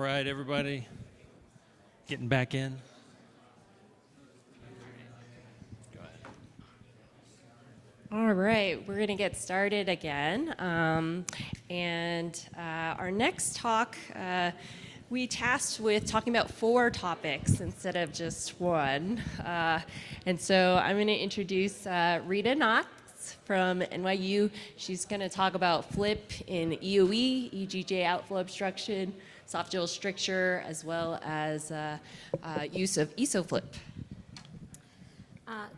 right, everybody, getting back in. Go ahead. All right, we're going to get started again. Our next talk, we tasked with talking about 4 topics instead of just one. So I'm going to introduce Rita Knox from NYU. She's going to talk about FLIP in EOE, EGJ outflow obstruction, esophageal stricture, as well as use of ESOFLIP.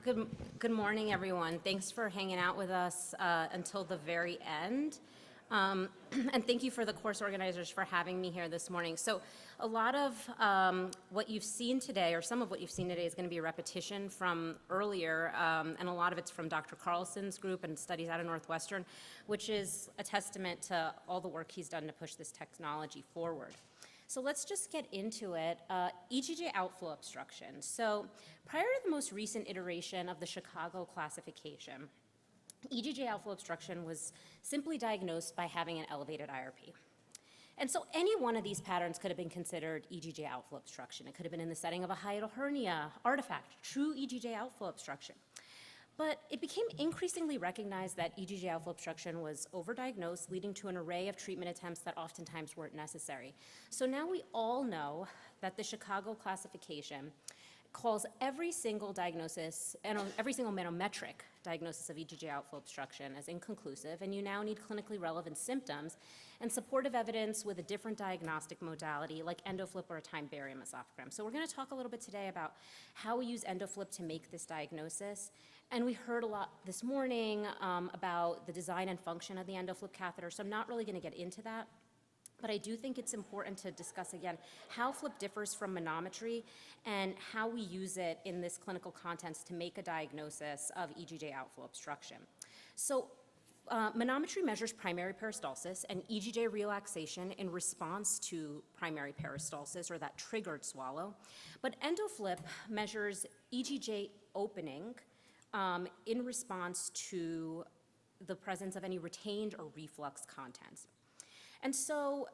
Good morning, everyone. Thanks for hanging out with us until the very end. And thank you for the course organizers for having me here this morning. So a lot of what you've seen today, or some of what you've seen today, is going to be a repetition from earlier, and a lot of it's from Dr. Carlson's group and studies out of Northwestern, which is a testament to all the work he's done to push this technology forward. So let's just get into it. EGJ outflow obstruction. So prior to the most recent iteration of the Chicago classification, EGJ outflow obstruction was simply diagnosed by having an elevated IRP. And so any one of these patterns could have been considered EGJ outflow obstruction. It could have been in the setting of a hiatal hernia, artifact, true EGJ outflow obstruction. But it became increasingly recognized that EGJ outflow obstruction was overdiagnosed, leading to an array of treatment attempts that oftentimes weren't necessary. So now we all know that the Chicago classification calls every single diagnosis and every single manometric diagnosis of EGJ outflow obstruction as inconclusive, and you now need clinically relevant symptoms and supportive evidence with a different diagnostic modality like EndoFlip or a time barium esophagram. So we're going to talk a little bit today about how we use EndoFlip to make this diagnosis. And we heard a lot this morning about the design and function of the EndoFlip catheter, so I'm not really going to get into that. But I do think it's important to discuss again how FLIP differs from manometry and how we use it in this clinical context to make a diagnosis of EGJ outflow obstruction. So manometry measures primary peristalsis and EGJ relaxation in response to primary peristalsis, or that triggered swallow. But EndoFlip measures EGJ opening in response to the presence of any retained or reflux contents. And so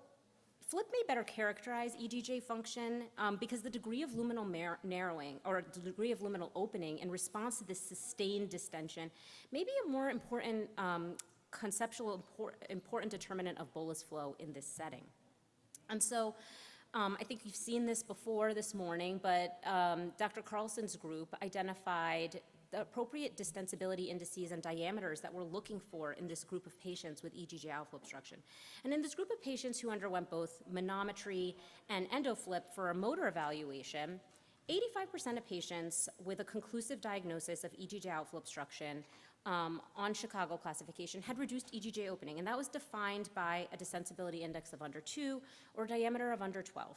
FLIP may better characterize EGJ function because the degree of luminal narrowing or the degree of luminal opening in response to this sustained distension may be a more important important determinant of bolus flow in this setting. And so I think you've seen this before this morning, but Dr. Carlson's group identified the appropriate distensibility indices and diameters that we're looking for in this group of patients with EGJ outflow obstruction. And in this group of patients who underwent both manometry and EndoFlip for a motor evaluation, 85% of patients with a conclusive diagnosis of EGJ outflow obstruction on Chicago classification had reduced EGJ opening, and that was defined by a distensibility index of under 2 or diameter of under 12.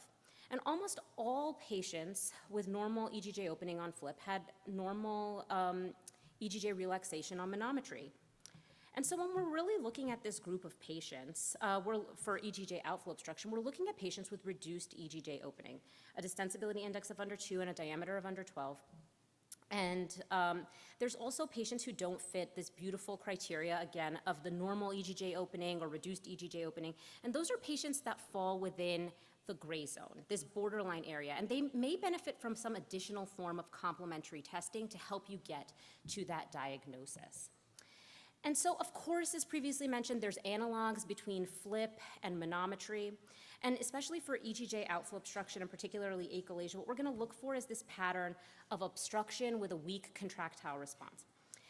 And almost all patients with normal EGJ opening on FLIP had normal EGJ relaxation on manometry. And so when we're really looking at this group of patients for EGJ outflow obstruction, we're looking at patients with reduced EGJ opening, a distensibility index of under 2 and a diameter of under 12. And there's also patients who don't fit this beautiful criteria, again, of the normal EGJ opening or reduced EGJ opening. And those are patients that fall within the gray zone, this borderline area, and they may benefit from some additional form of complementary testing to help you get to that diagnosis. And so, of course, as previously mentioned, there's analogs between FLIP and manometry, and especially for EGJ outflow obstruction, and particularly achalasia, what we're going to look for is this pattern of obstruction with a weak contractile response.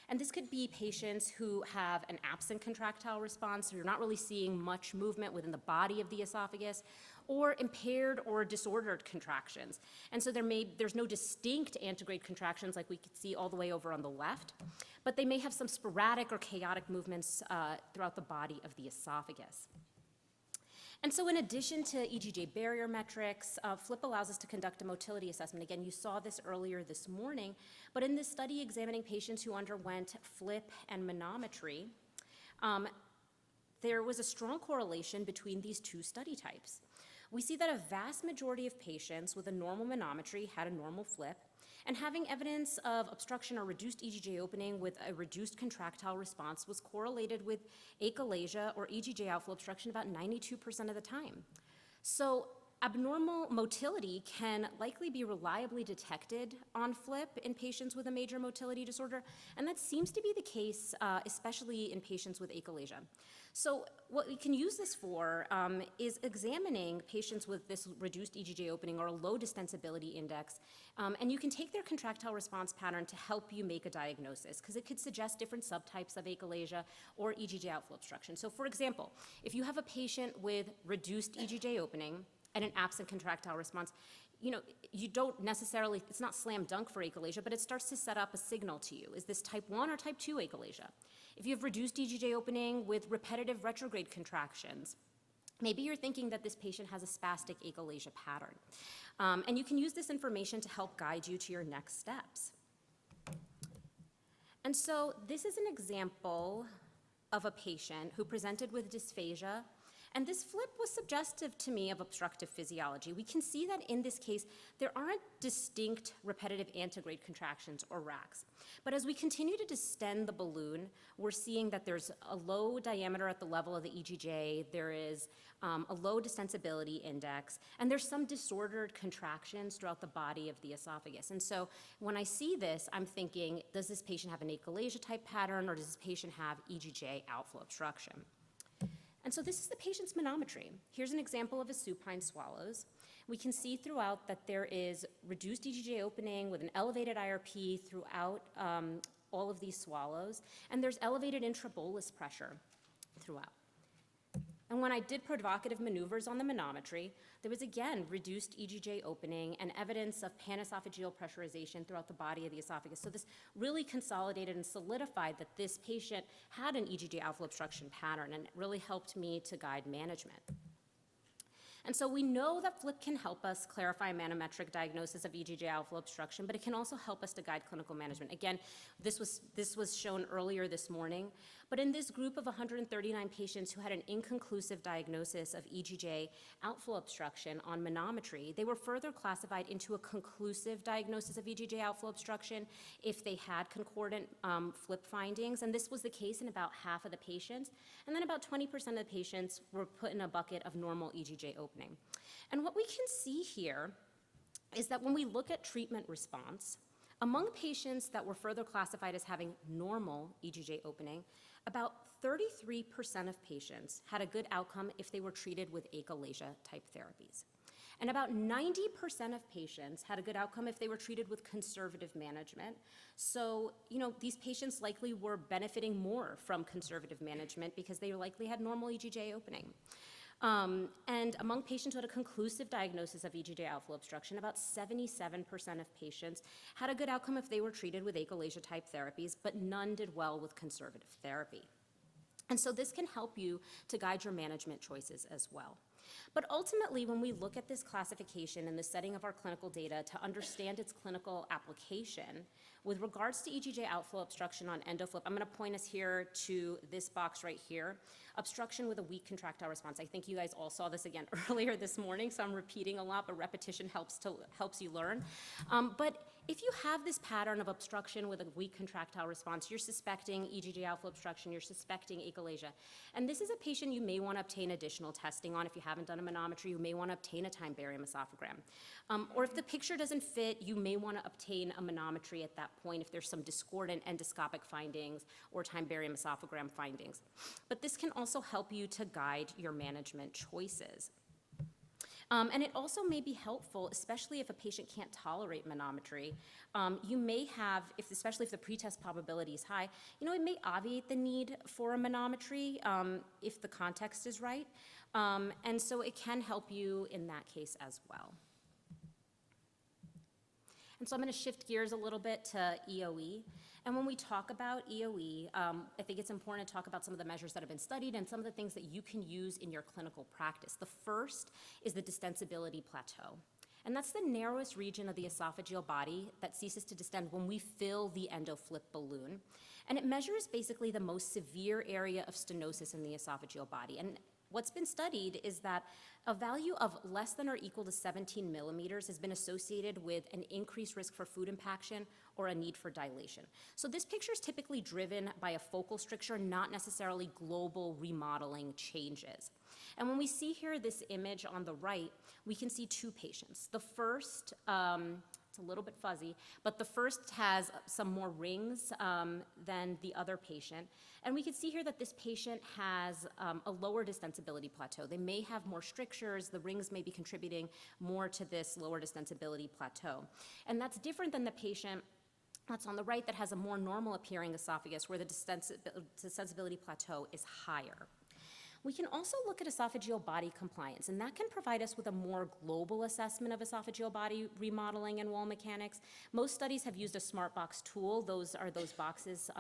And this could be patients who have an absent contractile response, so you're not really seeing much movement within the body of the esophagus, or impaired or disordered contractions. And so there's no distinct antegrade contractions like we could see all the way over on the left, but they may have some sporadic or chaotic movements throughout the body of the esophagus. And so in addition to EGJ barrier metrics, FLIP allows us to conduct a motility assessment. Again, you saw this earlier this morning, but in this study examining patients who underwent FLIP and manometry, there was a strong correlation between these two study types. We see that a vast majority of patients with a normal manometry had a normal FLIP, and having evidence of obstruction or reduced EGJ opening with a reduced contractile response was correlated with achalasia or EGJ outflow obstruction about 92% of the time. So abnormal motility can likely be reliably detected on FLIP in patients with a major motility disorder, and that seems to be the case, especially in patients with achalasia. So what we can use this for is examining patients with this reduced EGJ opening or a low distensibility index, and you can take their contractile response pattern to help you make a diagnosis, because it could suggest different subtypes of achalasia or EGJ outflow obstruction. So for example, if you have a patient with reduced EGJ opening and an absent contractile response, you don't necessarily, it's not slam dunk for achalasia, but it starts to set up a signal to you. Is this type 1 or type 2 achalasia? If you have reduced EGJ opening with repetitive retrograde contractions, maybe you're thinking that this patient has a spastic achalasia pattern. And you can use this information to help guide you to your next steps. And so this is an example of a patient who presented with dysphagia. And this FLIP was suggestive to me of obstructive physiology. We can see that in this case, there aren't distinct repetitive antegrade contractions or racks. But as we continue to distend the balloon, we're seeing that there's a low diameter at the level of the EGJ, there is a low distensibility index, and there's some disordered contractions throughout the body of the esophagus. And so when I see this, I'm thinking, does this patient have an achalasia type pattern, or does this patient have EGJ outflow obstruction? And so this is the patient's manometry. Here's an example of a supine swallows. We can see throughout that there is reduced EGJ opening with an elevated IRP throughout all of these swallows, and there's elevated intrabolus pressure throughout. And when I did provocative maneuvers on the manometry, there was again reduced EGJ opening and evidence of panesophageal pressurization throughout the body of the esophagus. So this really consolidated and solidified that this patient had an EGJ outflow obstruction pattern, and it really helped me to guide management. And so we know that FLIP can help us clarify a manometric diagnosis of EGJ outflow obstruction, but it can also help us to guide clinical management. Again, this was shown earlier this morning, but in this group of 139 patients who had an inconclusive diagnosis of EGJ outflow obstruction on manometry, they were further classified into a conclusive diagnosis of EGJ outflow obstruction if they had concordant FLIP findings, and this was the case in about half of the patients, and then about 20% of the patients were put in a bucket of normal EGJ opening. And what we can see here is that when we look at treatment response, among patients that were further classified as having normal EGJ opening, about 33% of patients had a good outcome if they were treated with achalasia type therapies. And about 90% of patients had a good outcome if they were treated with conservative management. So, these patients likely were benefiting more from conservative management because they likely had normal EGJ opening. And among patients who had a conclusive diagnosis of EGJ outflow obstruction, about 77% of patients had a good outcome if they were treated with achalasia type therapies, but none did well with conservative therapy. And so this can help you to guide your management choices as well. But ultimately, when we look at this classification in the setting of our clinical data to understand its clinical application, with regards to EGJ outflow obstruction on endoflip, I'm going to point us here to this box right here, obstruction with a weak contractile response. I think you guys all saw this again earlier this morning, so I'm repeating a lot, but repetition helps you learn. But if you have this pattern of obstruction with a weak contractile response, you're suspecting EGJ outflow obstruction, you're suspecting achalasia. And this is a patient you may want to obtain additional testing on. If you haven't done a manometry, you may want to obtain a time barium esophagram. Or if the picture doesn't fit, you may want to obtain a manometry at that point if there's some discordant endoscopic findings or time barium esophagram findings. But this can also help you to guide your management choices. And it also may be helpful, especially if a patient can't tolerate manometry. You may have, especially if the pretest probability is high, it may obviate the need for a manometry if the context is right. And so it can help you in that case as well. And so I'm going to shift gears a little bit to EOE. And when we talk about EOE, I think it's important to talk about some of the measures that have been studied and some of the things that you can use in your clinical practice. The first is the distensibility plateau. And that's the narrowest region of the esophageal body that ceases to distend when we fill the endoflip balloon. And it measures basically the most severe area of stenosis in the esophageal body. And What's been studied is that a value of less than or equal to 17 millimeters has been associated with an increased risk for food impaction or a need for dilation. So this picture is typically driven by a focal stricture, not necessarily global remodeling changes. And when we see here this image on the right, we can see two patients. The first, it's a little bit fuzzy, but the first has some more rings than the other patient. And we can see here that this patient has a lower distensibility plateau. They may have more strictures. The rings may be contributing more to this lower distensibility plateau. And that's different than the patient that's on the right that has a more normal appearing esophagus where the distensibility plateau is higher. We can also look at esophageal body compliance, and that can provide us with a more global assessment of esophageal body remodeling and wall mechanics. Most studies have used a smart box tool. Those are those boxes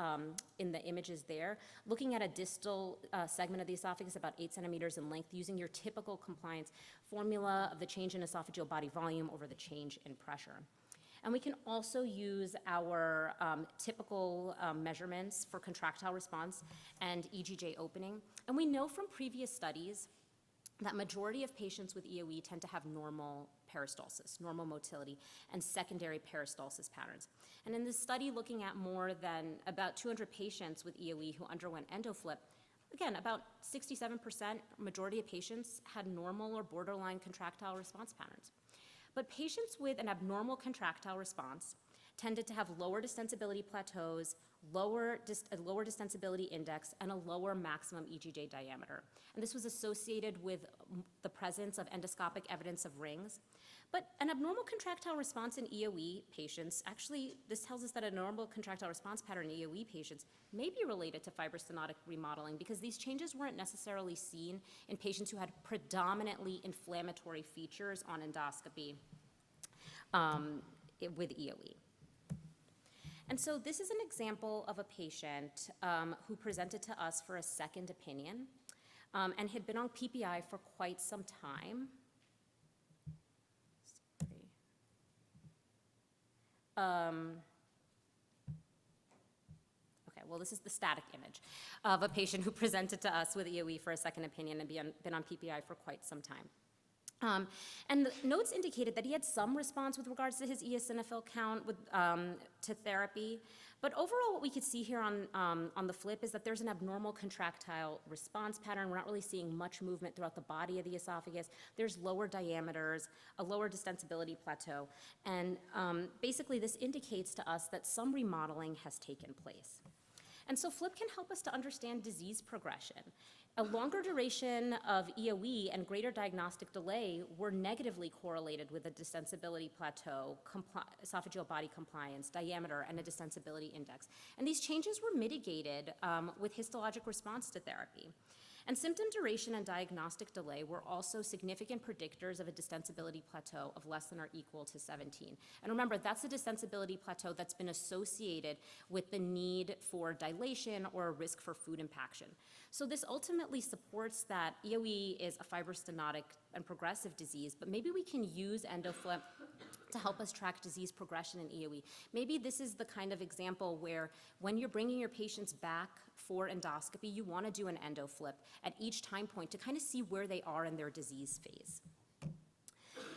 in the images there, looking at a distal segment of the esophagus about 8 centimeters in length using your typical compliance formula of the change in esophageal body volume over the change in pressure. And we can also use our typical measurements for contractile response and EGJ opening. And we know from previous studies that majority of patients with EOE tend to have normal peristalsis, normal motility, and secondary peristalsis patterns. And in this study looking at more than about 200 patients with EOE who underwent endoflip, again, about 67%, majority of patients had normal or borderline contractile response patterns. But patients with an abnormal contractile response tended to have lower distensibility plateaus, a lower distensibility index, and a lower maximum EGJ diameter. And this was associated with the presence of endoscopic evidence of rings. But an abnormal contractile response in EOE patients, actually, this tells us that a normal contractile response pattern in EOE patients may be related to fibrostenotic remodeling because these changes weren't necessarily seen in patients who had predominantly inflammatory features on endoscopy with EOE. And so this is an example of a patient who presented to us for a second opinion and had been on PPI for quite some time. Okay, well, this is the static image of a patient who presented to us with EOE for a second opinion and been on PPI for quite some time. And the notes indicated that he had some response with regards to his eosinophil count to therapy. But overall, what we could see here on the flip is that there's an abnormal contractile response pattern. We're not really seeing much movement throughout the body of the esophagus. There's lower diameters, a lower distensibility plateau. And basically, this indicates to us that some remodeling has taken place. And so FLIP can help us to understand disease progression. A longer duration of EOE and greater diagnostic delay were negatively correlated with a distensibility plateau, esophageal body compliance, diameter, and a distensibility index. And these changes were mitigated with histologic response to therapy. And symptom duration and diagnostic delay were also significant predictors of a distensibility plateau of less than or equal to 17. And remember, that's a distensibility plateau that's been associated with the need for dilation or a risk for food impaction. So this ultimately supports that EOE is a fibrostenotic and progressive disease, but maybe we can use EndoFlip to help us track disease progression in EOE. Maybe this is the kind of example where when you're bringing your patients back for endoscopy, you want to do an EndoFlip at each time point to kind of see where they are in their disease phase.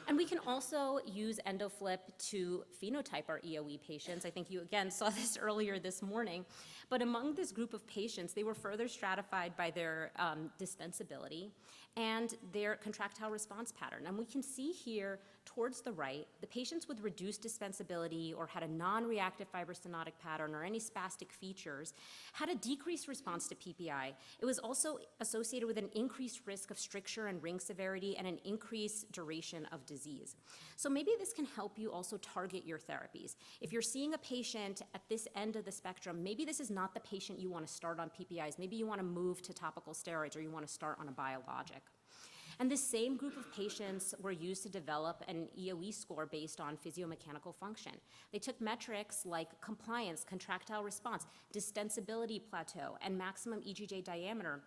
And we can also use EndoFlip to phenotype our EOE patients. I think you again saw this earlier this morning. But among this group of patients, they were further stratified by their distensibility and their contractile response pattern. And we can see here towards the right, the patients with reduced distensibility or had a non-reactive fibrostenotic pattern or any spastic features had a decreased response to PPI. It was also associated with an increased risk of stricture and ring severity and an increased duration of disease. So maybe this can help you also target your therapies. If you're seeing a patient at this end of the spectrum, maybe this is not the patient you want to start on PPIs. Maybe you want to move to topical steroids or you want to start on a biologic. And this same group of patients were used to develop an EOE score based on physiomechanical function. They took metrics like compliance, contractile response, distensibility plateau, and maximum EGJ diameter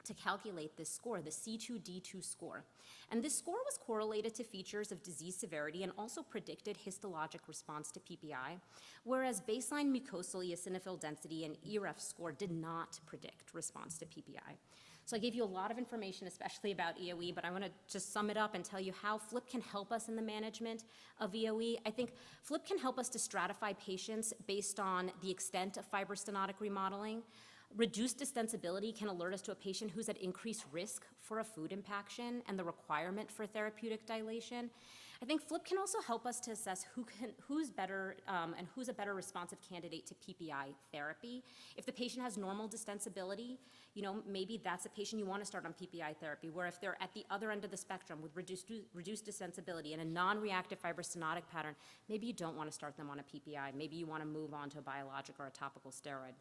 to calculate this score, the C2D2 score. And this score was correlated to features of disease severity and also predicted histologic response to PPI, whereas baseline mucosal eosinophil density and EREF score did not predict response to PPI. So I gave you a lot of information, especially about EOE, but I want to just sum it up and tell you how FLIP can help us in the management of EOE. I think FLIP can help us to stratify patients based on the extent of fibrostenotic remodeling. Reduced distensibility can alert us to a patient who's at increased risk for a food impaction and the requirement for therapeutic dilation. I think FLIP can also help us to assess who's better and who's a better responsive candidate to PPI therapy. If the patient has normal distensibility, maybe that's a patient you want to start on PPI therapy, where if they're at the other end of the spectrum with reduced distensibility and a non-reactive fibrostenotic pattern, maybe you don't want to start them on a PPI. Maybe you want to move on to a biologic or a topical steroid.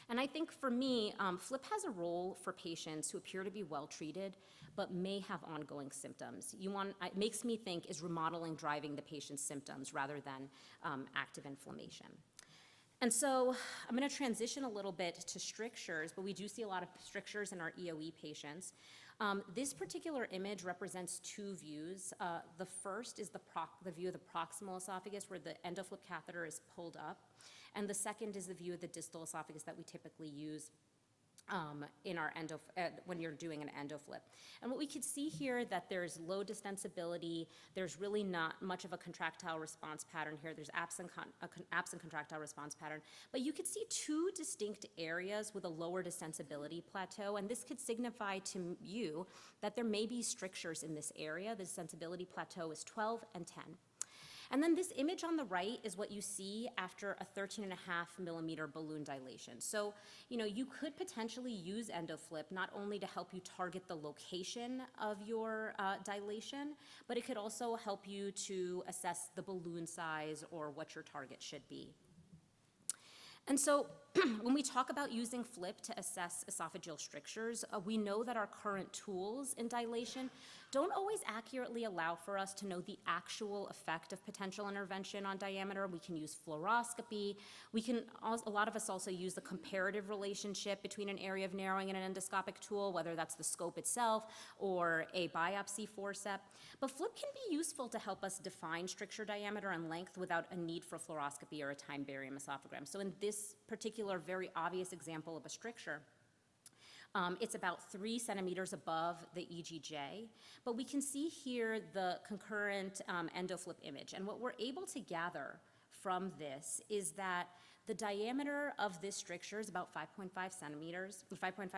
And I think for me, FLIP has a role for patients who appear to be well treated, but may have ongoing symptoms. It makes me think, is remodeling driving the patient's symptoms rather than active inflammation? And so I'm going to transition a little bit to strictures, but we do see a lot of strictures in our EOE patients. This particular image represents two views. The first is the view of the proximal esophagus where the endoflip catheter is pulled up. And the second is the view of the distal esophagus that we typically use in our when you're doing an endoflip. And what we could see here that there's low distensibility, there's really not much of a contractile response pattern here, there's absent contractile response pattern, but you could see two distinct areas with a lower distensibility plateau, and this could signify to you that there may be strictures in this area. The distensibility plateau is 12 and 10. And then this image on the right is what you see after a 13.5 millimeter balloon dilation. So, you could potentially use endoflip not only to help you target the location of your dilation, but it could also help you to assess the balloon size or what your target should be. And so when we talk about using FLIP to assess esophageal strictures, we know that our current tools in dilation don't always accurately allow for us to know the actual effect of potential intervention on diameter. We can use fluoroscopy. A lot of us also use the comparative relationship between an area of narrowing and an endoscopic tool, whether that's the scope itself or a biopsy forcep. But FLIP can be useful to help us define stricture diameter and length without a need for fluoroscopy or a time barium esophagram. So in this particular very obvious example of a stricture, it's about 3 centimeters above the EGJ, but we can see here the concurrent endoflip image. And what we're able to gather from this is that the diameter of this stricture is about 5.5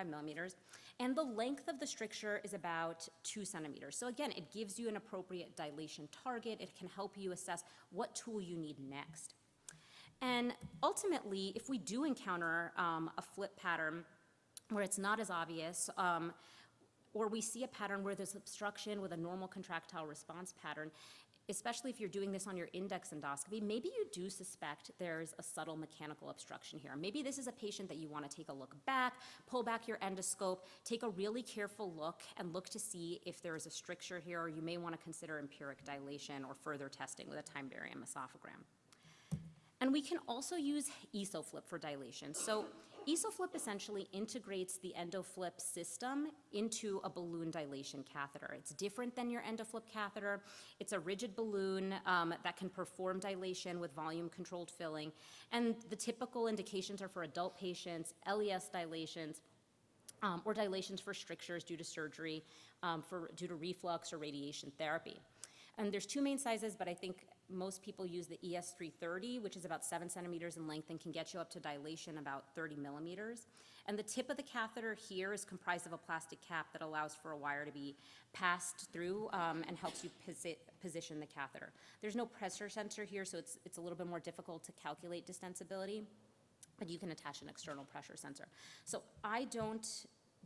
millimeters, and the length of the stricture is about 2 centimeters. So again, it gives you an appropriate dilation target. It can help you assess what tool you need next. And ultimately, if we do encounter a flip pattern where it's not as obvious, or we see a pattern where there's obstruction with a normal contractile response pattern, especially if you're doing this on your index endoscopy, maybe you do suspect there's a subtle mechanical obstruction here. Maybe this is a patient that you want to take a look back, pull back your endoscope, take a really careful look, and look to see if there is a stricture here, or you may want to consider empiric dilation or further testing with a time barium esophagram. And we can also use ESOFLIP for dilation. So ESOFLIP essentially integrates the endoflip system into a balloon dilation catheter. It's different than your endoflip catheter. It's a rigid balloon that can perform dilation with volume-controlled filling. And the typical indications are for adult patients, LES dilations, or dilations for strictures due to surgery, due to reflux or radiation therapy. And there's 2 main sizes, but I think most people use the ES330, which is about 7 centimeters in length and can get you up to dilation about 30 millimeters. And the tip of the catheter here is comprised of a plastic cap that allows for a wire to be passed through and helps you position the catheter. There's no pressure sensor here, so it's a little bit more difficult to calculate distensibility, but you can attach an external pressure sensor. So I don't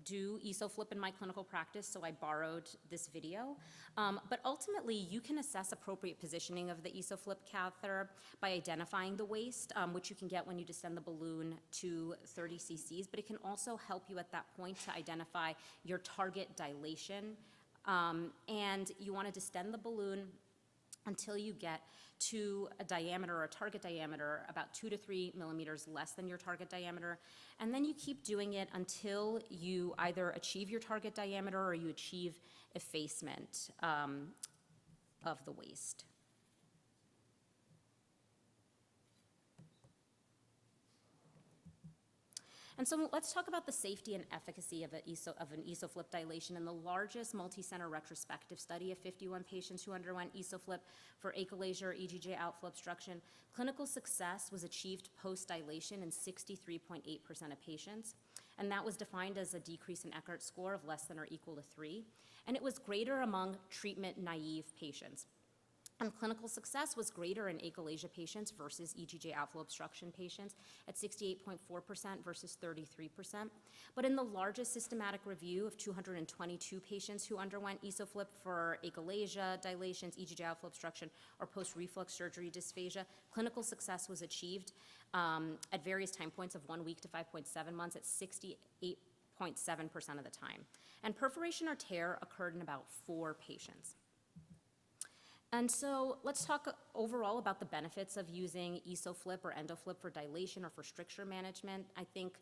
do ESOFLIP in my clinical practice, so I borrowed this video. But ultimately, you can assess appropriate positioning of the ESOFLIP catheter by identifying the waist, which you can get when you distend the balloon to 30 cc's, but it can also help you at that point to identify your target dilation. And you want to distend the balloon until you get to a diameter or a target diameter about 2 to 3 millimeters less than your target diameter. And then you keep doing it until you either achieve your target diameter or you achieve effacement of the waist. And so let's talk about the safety and efficacy of an ESOFLIP dilation. In the largest multi-center retrospective study of 51 patients who underwent ESOFLIP for achalasia or EGJ outflow obstruction, clinical success was achieved post-dilation in 63.8% of patients. And that was defined as a decrease in Eckert score of less than or equal to 3. And it was greater among treatment-naive patients. And clinical success was greater in achalasia patients versus EGJ outflow obstruction patients at 68.4% versus 33%. But in the largest systematic review of 222 patients who underwent ESOFLIP for achalasia, dilations, EGJ outflow obstruction, or post-reflux surgery dysphagia, clinical success was achieved at various time points of 1 week to 5.7 months at 68.7% of the time. And perforation or tear occurred in about 4 patients. And so let's talk overall about the benefits of using ESOFLIP or EndoFlip for dilation or for stricture management. I think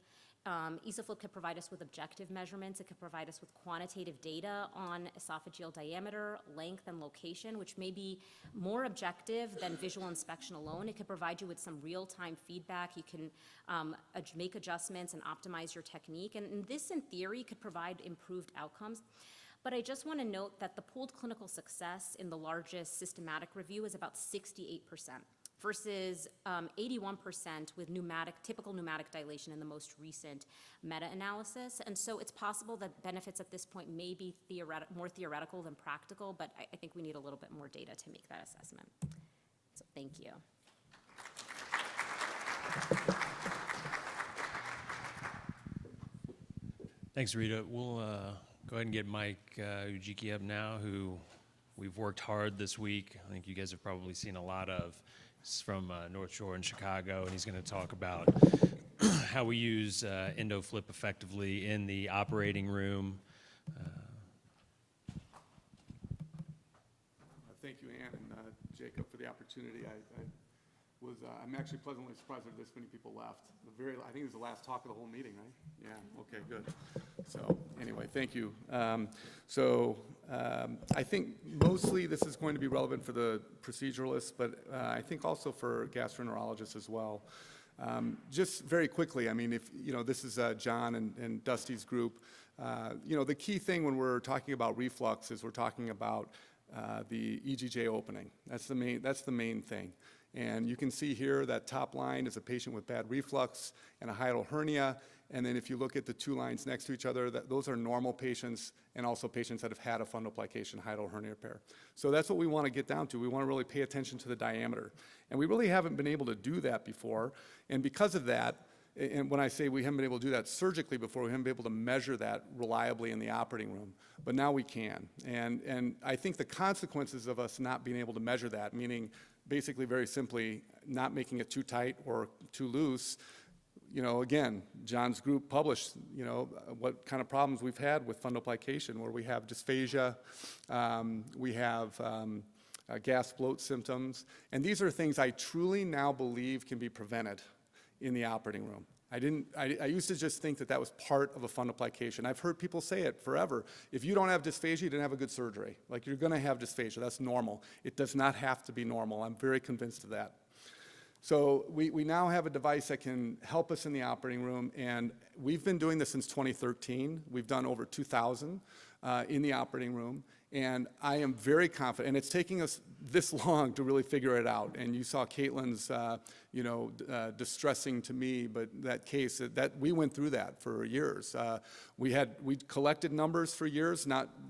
ESOFLIP could provide us with objective measurements. It could provide us with quantitative data on esophageal diameter, length, and location, which may be more objective than visual inspection alone. It could provide you with some real-time feedback. You can make adjustments and optimize your technique. And this, in theory, could provide improved outcomes. But I just want to note that the pooled clinical success in the largest systematic review is about 68% versus 81% with typical pneumatic dilation in the most recent meta-analysis. And so it's possible that benefits at this point may be more theoretical than practical, but I think we need a little bit more data to make that assessment. So thank you. Thanks, Rita. We'll go ahead and get Mike Ujiki up now, who we've worked hard this week. I think you guys have probably seen a lot of. He's from North Shore in Chicago, and he's going to talk about how we use EndoFlip effectively in the operating room. Thank you, Ann and Jacob, for the opportunity. I'm actually pleasantly surprised that this many people left. I think it was the last talk of the whole meeting, right? Yeah, okay, good. So anyway, thank you. I think mostly this is going to be relevant for the proceduralists, but I think also for gastroenterologists as well. Just very quickly, I mean, this is John and Dusty's group. The key thing when we're talking about reflux is we're talking about the EGJ opening. That's the main thing. And you can see here that top line is a patient with bad reflux and a hiatal hernia. And then if you look at the 2 lines next to each other, those are normal patients and also patients that have had a fundoplication hiatal hernia repair. So that's what we want to get down to. We want to really pay attention to the diameter. And we really haven't been able to do that before. And because of that, and when I say we haven't been able to do that surgically before, we haven't been able to measure that reliably in the operating room. But now we can. And I think the consequences of us not being able to measure that, meaning basically very simply not making it too tight or too loose, again, John's group published, what kind of problems we've had with fundoplication, where we have dysphagia, we have gas bloat symptoms, and these are things I truly now believe can be prevented in the operating room. I used to just think that was part of a fundoplication. I've heard people say it forever. If you don't have dysphagia, you didn't have a good surgery. Like, you're going to have dysphagia. That's normal. It does not have to be normal. I'm very convinced of that. So we now have a device that can help us in the operating room, and we've been doing this since 2013. We've done over 2,000 in the operating room, and I am very confident, and it's taking us this long to really figure it out. And you saw Caitlin's, distressing to me, but that case, that we went through that for years. We collected numbers for years,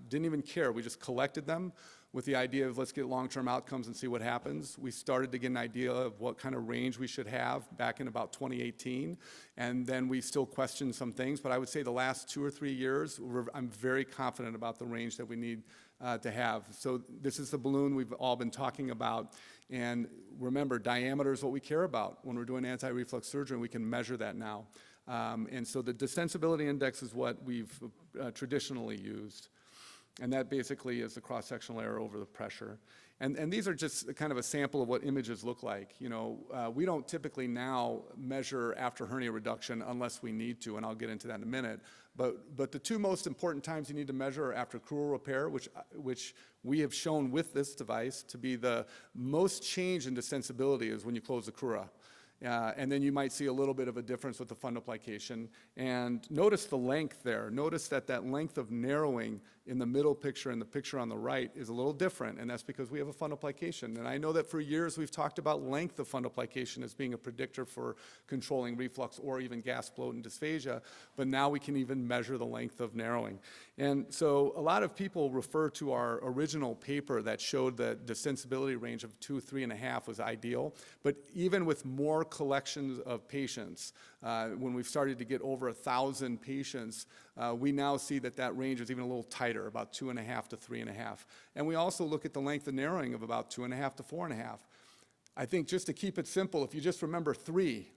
didn't even care. We just collected them with the idea of let's get long-term outcomes and see what happens. We started to get an idea of what kind of range we should have back in about 2018, and then we still questioned some things, but I would say the last 2 or 3 years, I'm very confident about the range that we need to have. So this is the balloon we've all been talking about, and remember, diameter is what we care about when we're doing anti-reflux surgery, and we can measure that now. And so the distensibility index is what we've traditionally used. And that basically is the cross-sectional area over the pressure. And these are just kind of a sample of what images look like. We don't typically now measure after hernia reduction unless we need to, and I'll get into that in a minute. But the 2 most important times you need to measure are after crural repair, which we have shown with this device to be the most change in distensibility is when you close the crura. And then you might see a little bit of a difference with the fundoplication. And notice the length there. Notice that that length of narrowing in the middle picture and the picture on the right is a little different, and that's because we have a fundoplication. And I know that for years we've talked about length of fundoplication as being a predictor for controlling reflux or even gas bloat and dysphagia, but now we can even measure the length of narrowing. And so a lot of people refer to our original paper that showed that the sensibility range of 2, 3.5 was ideal, but even with more collections of patients, when we've started to get over 1,000 patients, we now see that that range is even a little tighter, about 2.5 to 3.5. And we also look at the length of narrowing of about 2.5 to 4.5. I think just to keep it simple, if you just remember 3,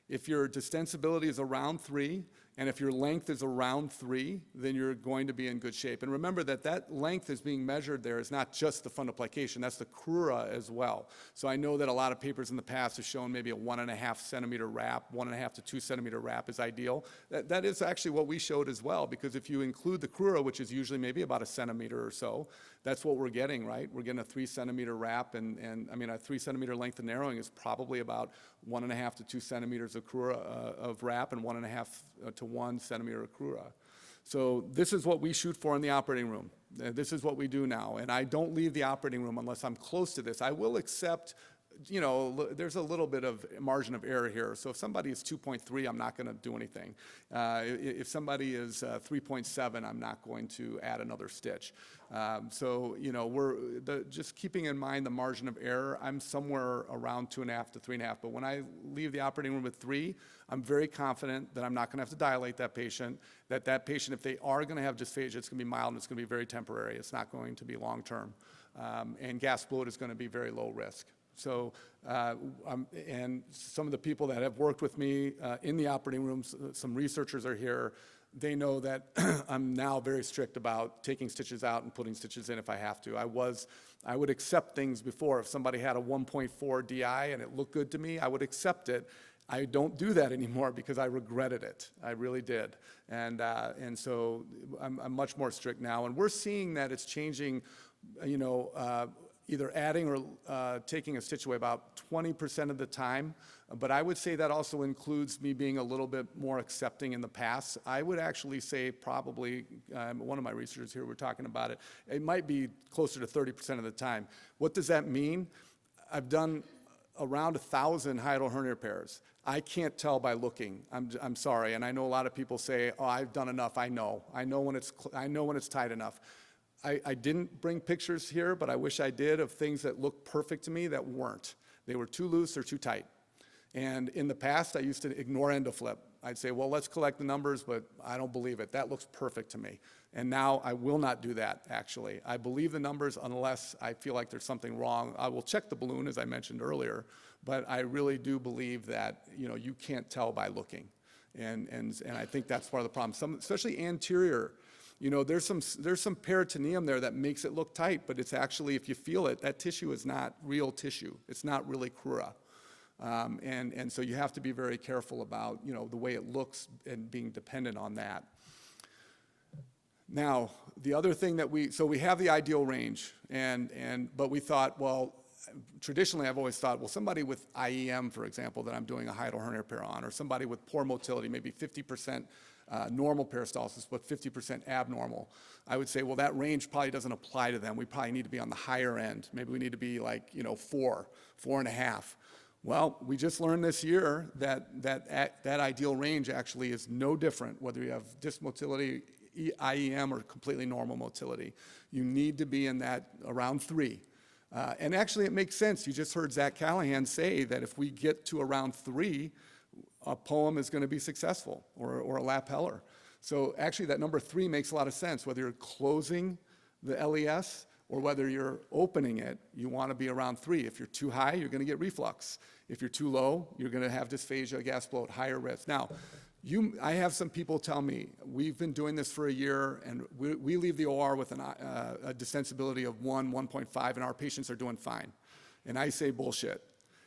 if your distensibility is around 3, and if your length is around 3, then you're going to be in good shape. And remember that that length is being measured there is not just the fundoplication, that's the crura as well. So I know that a lot of papers in the past have shown maybe a 1.5 centimeter wrap, 1.5 to 2 centimeter wrap is ideal. That is actually what we showed as well, because if you include the crura, which is usually maybe about a centimeter or so, that's what we're getting, right? We're getting a 3 centimeter wrap, and I mean, a 3 centimeter length of narrowing is probably about 1.5 to 2 centimeters of crura of wrap, and 1.5 to 1 centimeter of crura. So this is what we shoot for in the operating room. This is what we do now, and I don't leave the operating room unless I'm close to this. I will accept, you know, there's a little bit of margin of error here. So if somebody is 2.3, I'm not going to do anything. If somebody is 3.7, I'm not going to add another stitch. So, you know, just keeping in mind the margin of error, I'm somewhere around 2.5 to 3.5. But when I leave the operating room with 3, I'm very confident that I'm not going to have to dilate that patient, that patient, if they are going to have dysphagia, it's going to be mild and it's going to be very temporary. It's not going to be long-term. And gas bloat is going to be very low risk. So, and some of the people that have worked with me in the operating rooms, some researchers are here, they know that I'm now very strict about taking stitches out and putting stitches in if I have to. I would accept things before. If somebody had a 1.4 DI and it looked good to me, I would accept it. I don't do that anymore because I regretted it. I really did. And so I'm much more strict now. And we're seeing that it's changing, you know, either adding or taking a stitch away about 20% of the time. But I would say that also includes me being a little bit more accepting in the past. I would actually say probably, one of my researchers here were talking about it, it might be closer to 30% of the time. What does that mean? I've done around 1,000 hiatal hernia repairs. I can't tell by looking. I'm sorry, and I know a lot of people say, "Oh, I've done enough." I know when it's tight enough. I didn't bring pictures here, but I wish I did, of things that looked perfect to me that weren't. They were too loose or too tight. And in the past, I used to ignore endoflip. I'd say, well, let's collect the numbers, but I don't believe it. That looks perfect to me. And now I will not do that, actually. I believe the numbers unless I feel like there's something wrong. I will check the balloon, as I mentioned earlier, but I really do believe that, you know, you can't tell by looking. And I think that's part of the problem. Especially anterior. You know, there's some peritoneum there that makes it look tight, but it's actually, if you feel it, that tissue is not real tissue. It's not really crura. And so you have to be very careful about, you know, the way it looks and being dependent on that. Now, the other thing that we have the ideal range, but we thought, well, traditionally I've always thought, well, somebody with IEM, for example, that I'm doing a hiatal hernia repair on, or somebody with poor motility, maybe 50% normal peristalsis, but 50% abnormal, I would say, well, that range probably doesn't apply to them. We probably need to be on the higher end. Maybe we need to be like, you know, 4.5. Well, we just learned this year that ideal range actually is no different whether you have dysmotility, IEM, or completely normal motility. You need to be in that around 3. And actually, it makes sense. You just heard Zach Callahan say that if we get to around 3, a poem is going to be successful, or a lapeller. So actually, that number 3 makes a lot of sense. Whether you're closing the LES or whether you're opening it, you want to be around 3. If you're too high, you're going to get reflux. If you're too low, you're going to have dysphagia, gas bloat, higher risk. Now, I have some people tell me, we've been doing this for a year, and we leave the OR with a distensibility of 1, 1.5, and our patients are doing fine. And I say bullshit.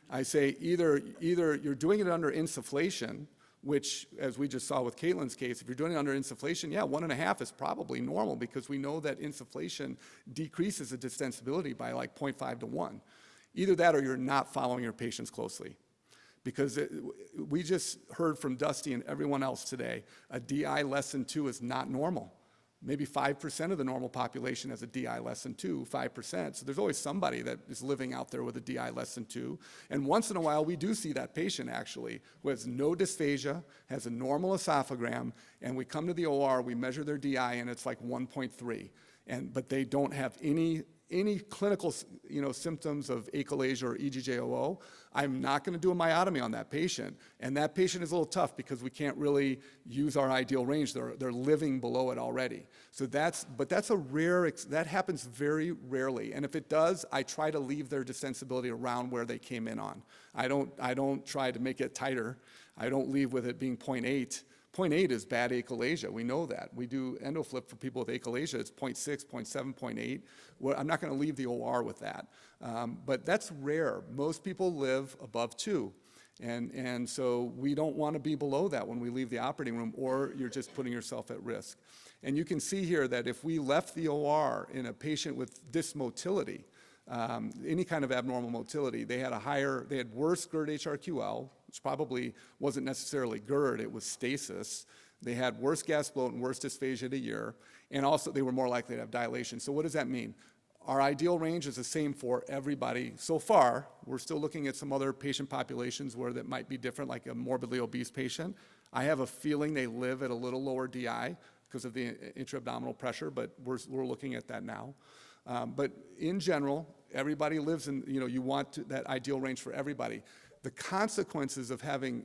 I say either you're doing it under insufflation, which, as we just saw with Caitlin's case, if you're doing it under insufflation, yeah, 1.5 is probably normal, because we know that insufflation decreases the distensibility by like 0.5 to 1. Either that or you're not following your patients closely. because we just heard from Dusty and everyone else today, a DI less than 2 is not normal. Maybe 5% of the normal population has a DI less than 2, 5%. So there's always somebody that is living out there with a DI less than 2. And once in a while, we do see that patient actually who has no dysphagia, has a normal esophagram, and we come to the OR, we measure their DI, and it's like 1.3. But they don't have any clinical, symptoms of achalasia or EGJOO. I'm not going to do a myotomy on that patient, and that patient is a little tough because we can't really use our ideal range. They're living below it already. So that's a rare. That happens very rarely, and if it does, I try to leave their desensibility around where they came in on. I don't try to make it tighter. I don't leave with it being 0.8. 0.8 is bad achalasia. We know that. We do endoflip for people with achalasia. It's 0.6, 0.7, 0.8. Well, I'm not going to leave the OR with that. But that's rare. Most people live above 2. And so we don't want to be below that when we leave the operating room, or you're just putting yourself at risk. And you can see here that if we left the OR in a patient with dysmotility, any kind of abnormal motility, they had worse GERD HRQL, which probably wasn't necessarily GERD, it was stasis. They had worse gas bloat and worse dysphagia at a year, and also they were more likely to have dilation. So what does that mean? Our ideal range is the same for everybody. So far, we're still looking at some other patient populations where that might be different, like a morbidly obese patient. I have a feeling they live at a little lower DI because of the intra-abdominal pressure, but we're looking at that now. But in general, everybody lives in, you want that ideal range for everybody. The consequences of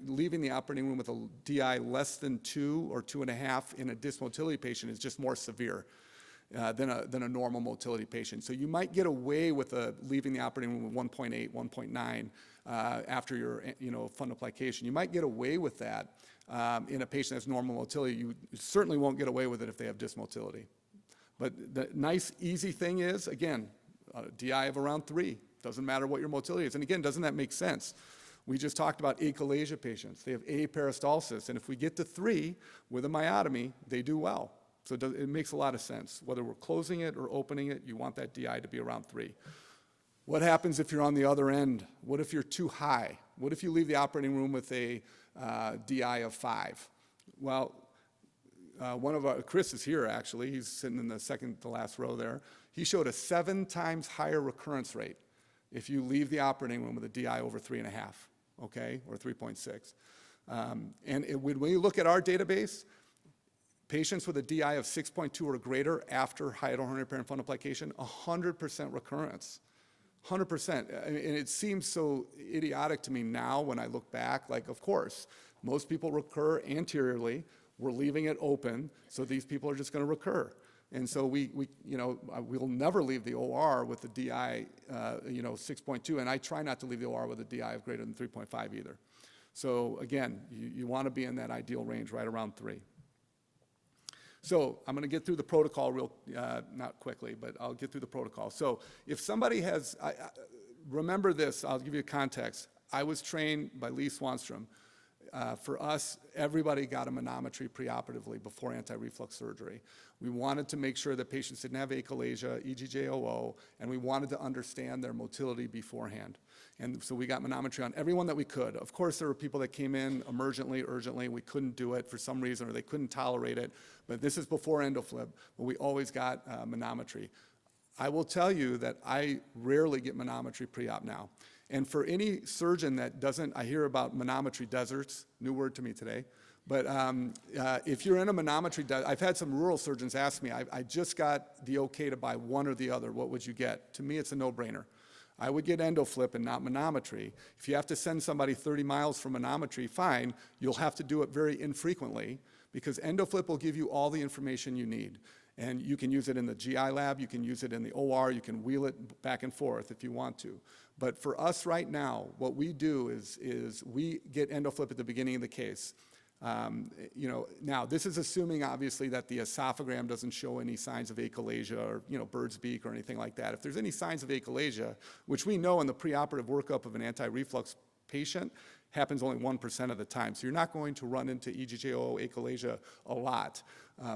leaving the operating room with a DI less than 2 or 2.5 in a dysmotility patient is just more severe than a normal motility patient. So you might get away with leaving the operating room with 1.8, 1.9 after your fundoplication. You might get away with that in a patient that's normal motility. You certainly won't get away with it if they have dysmotility. But the nice, easy thing is, again, a DI of around 3. Doesn't matter what your motility is. And again, doesn't that make sense? We just talked about achalasia patients. They have peristalsis. And if we get to 3 with a myotomy, they do well. So it makes a lot of sense. Whether we're closing it or opening it, you want that DI to be around 3. What happens if you're on the other end? What if you're too high? What if you leave the operating room with a DI of 5? Well, Chris is here actually. He's sitting in the second to last row there. He showed a 7 times higher recurrence rate if you leave the operating room with a DI over 3.5, okay, or 3.6. When we look at our database, patients with a DI of 6.2 or greater after hiatal hernia repair and fundoplication, 100% recurrence. 100%. And it seems so idiotic to me now when I look back. Like, of course, most people recur anteriorly. We're leaving it open, so these people are just going to recur. And so we'll never leave the OR with the DI, 6.2, and I try not to leave the OR with a DI of greater than 3.5 either. So again, you want to be in that ideal range right around 3. So I'm going to get through the protocol not quickly, but I'll get through the protocol. So if somebody has, remember this, I'll give you context. I was trained by Lee Swanstrom. For us, everybody got a manometry preoperatively before anti-reflux surgery. We wanted to make sure that patients didn't have achalasia, EGJOO, and we wanted to understand their motility beforehand. And so we got manometry on everyone that we could. Of course, there were people that came in emergently, urgently, we couldn't do it for some reason, or they couldn't tolerate it, but this is before endoflip, but we always got manometry. I will tell you that I rarely get manometry pre-op now. And for any surgeon that doesn't, I hear about manometry deserts, new word to me today, but if you're in a manometry desert, I've had some rural surgeons ask me, I just got the okay to buy one or the other, what would you get? To me, it's a no-brainer. I would get endoflip and not manometry. If you have to send somebody 30 miles for manometry, fine, you'll have to do it very infrequently because endoflip will give you all the information you need. And you can use it in the GI lab, you can use it in the OR, you can wheel it back and forth if you want to. But for us right now, what we do is we get endoflip at the beginning of the case. Now this is assuming obviously that the esophagram doesn't show any signs of achalasia or bird's beak or anything like that. If there's any signs of achalasia, which we know in the preoperative workup of an anti-reflux patient, happens only 1% of the time. So you're not going to run into EGJO achalasia a lot.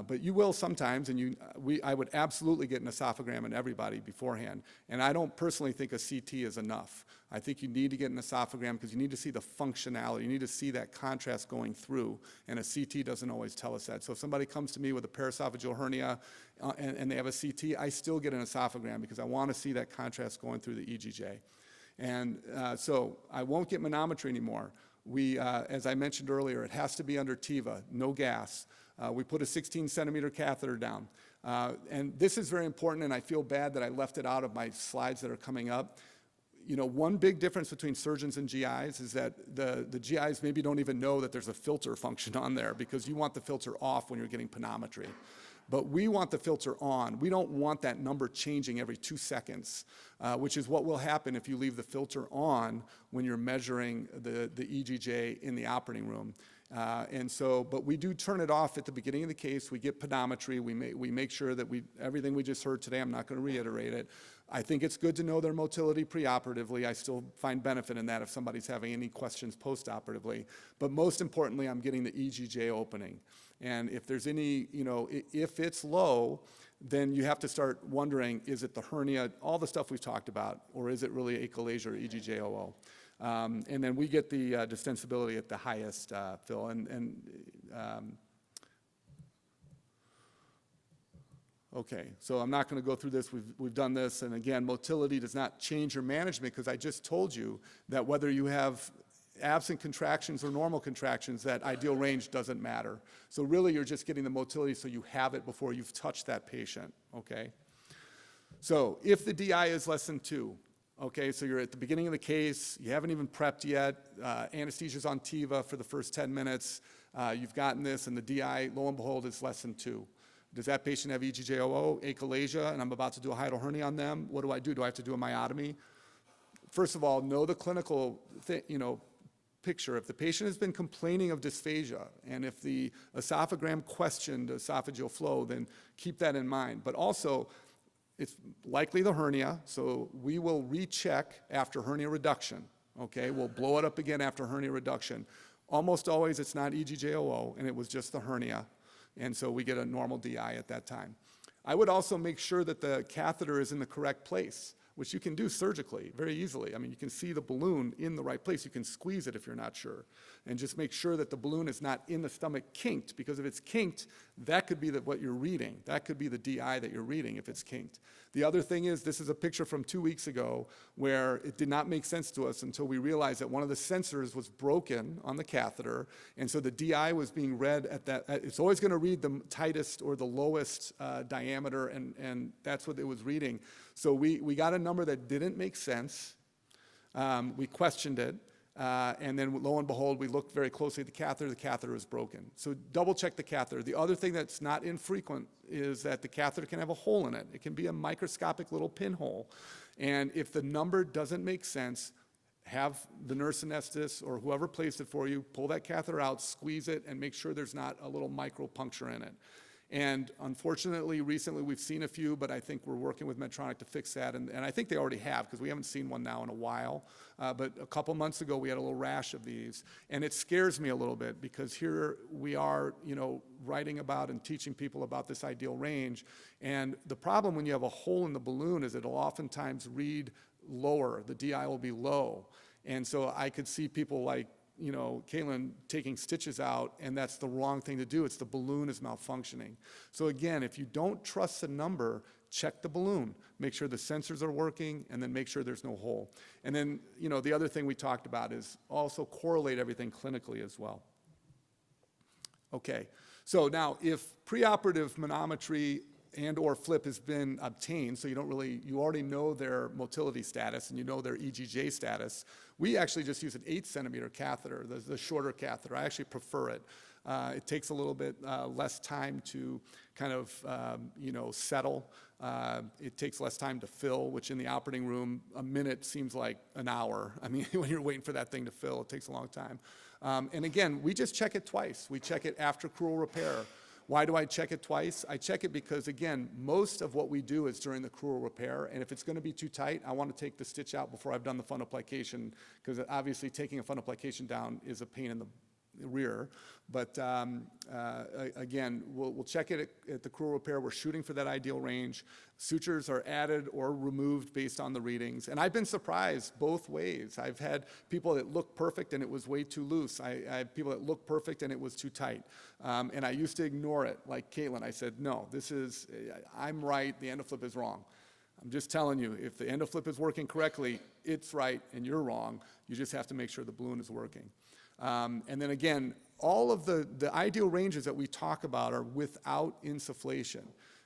But you will sometimes, and I would absolutely get an esophagram in everybody beforehand. And I don't personally think a CT is enough. I think you need to get an esophagram because you need to see the functionality. You need to see that contrast going through, and a CT doesn't always tell us that. So if somebody comes to me with a paraesophageal hernia and they have a CT, I still get an esophagram because I want to see that contrast going through the EGJ. And so I won't get manometry anymore. As I mentioned earlier, it has to be under TIVA, no gas. We put a 16-centimeter catheter down. And this is very important, and I feel bad that I left it out of my slides that are coming up. You know, one big difference between surgeons and GIs is that the GIs maybe don't even know that there's a filter function on there because you want the filter off when you're getting panometry. But we want the filter on. We don't want that number changing every 2 seconds, which is what will happen if you leave the filter on when you're measuring the EGJ in the operating room. But we do turn it off at the beginning of the case. We get panometry. We make sure that everything we just heard today, I'm not going to reiterate it. I think it's good to know their motility preoperatively. I still find benefit in that if somebody's having any questions postoperatively. But most importantly, I'm getting the EGJ opening. And if there's any, if it's low, then you have to start wondering, is it the hernia, all the stuff we've talked about, or is it really achalasia or EGJOO? And then we get the distensibility at the highest fill. Okay, so I'm not going to go through this. We've done this. And again, motility does not change your management because I just told you that whether you have absent contractions or normal contractions, that ideal range doesn't matter. So really, you're just getting the motility so you have it before you've touched that patient, okay? So if the DI is less than 2, okay, so you're at the beginning of the case, you haven't even prepped yet, anesthesia's on TIVA for the first 10 minutes, you've gotten this, and the DI, lo and behold, is less than 2. Does that patient have EGJOO, achalasia, and I'm about to do a hiatal hernia on them? What do? Do I have to do a myotomy? First of all, know the clinical picture. If the patient has been complaining of dysphagia, and if the esophagram questioned esophageal flow, then keep that in mind. But also, it's likely the hernia, so we will recheck after hernia reduction, okay? We'll blow it up again after hernia reduction. Almost always it's not EGJOO, and it was just the hernia, and so we get a normal DI at that time. I would also make sure that the catheter is in the correct place, which you can do surgically very easily. I mean, you can see the balloon in the right place. You can squeeze it if you're not sure. And just make sure that the balloon is not in the stomach kinked, because if it's kinked, that could be what you're reading. That could be the DI that you're reading if it's kinked. The other thing is, this is a picture from 2 weeks ago where it did not make sense to us until we realized that one of the sensors was broken on the catheter, and so the DI was being read at that. It's always going to read the tightest or the lowest diameter, and that's what it was reading. So we got a number that didn't make sense. We questioned it. And then lo and behold, we looked very closely at the catheter is broken. So double check the catheter. The other thing that's not infrequent is that the catheter can have a hole in it. It can be a microscopic little pinhole. And if the number doesn't make sense, have the nurse anesthetist or whoever placed it for you, pull that catheter out, squeeze it, and make sure there's not a little micro puncture in it. And unfortunately, recently we've seen a few, but I think we're working with Medtronic to fix that. And I think they already have, because we haven't seen one now in a while. But a couple months ago, we had a little rash of these. And it scares me a little bit, because here we are, writing about and teaching people about this ideal range. And the problem when you have a hole in the balloon is it'll oftentimes read lower. The DI will be low. And so I could see people like, Caitlin taking stitches out, and that's the wrong thing to do. It's the balloon is malfunctioning. So again, if you don't trust the number, check the balloon. Make sure the sensors are working, and then make sure there's no hole. And then, the other thing we talked about is also correlate everything clinically as well. Okay, so now if preoperative manometry and or flip has been obtained, so you already know their motility status and you know their EGJ status, we actually just use an 8-centimeter catheter, the shorter catheter. I actually prefer it. It takes a little bit less time to kind of, settle. It takes less time to fill, which in the operating room, a minute seems like an hour. I mean, when you're waiting for that thing to fill, it takes a long time. And again, we just check it twice. We check it after crural repair. Why do I check it twice? I check it because, again, most of what we do is during the crural repair, and if it's going to be too tight, I want to take the stitch out before I've done the fundoplication, because obviously taking a fundoplication down is a pain in the rear. But again, we'll check it at the crural repair. We're shooting for that ideal range. Sutures are added or removed based on the readings. And I've been surprised both ways. I've had people that look perfect and it was way too loose. I have people that look perfect and it was too tight. And I used to ignore it, like Caitlin. I said, no, I'm right, the endoflip is wrong. I'm just telling you, if the endoflip is working correctly, it's right and you're wrong. You just have to make sure the balloon is working. And then again, all of the ideal ranges that we talk about are without insufflation.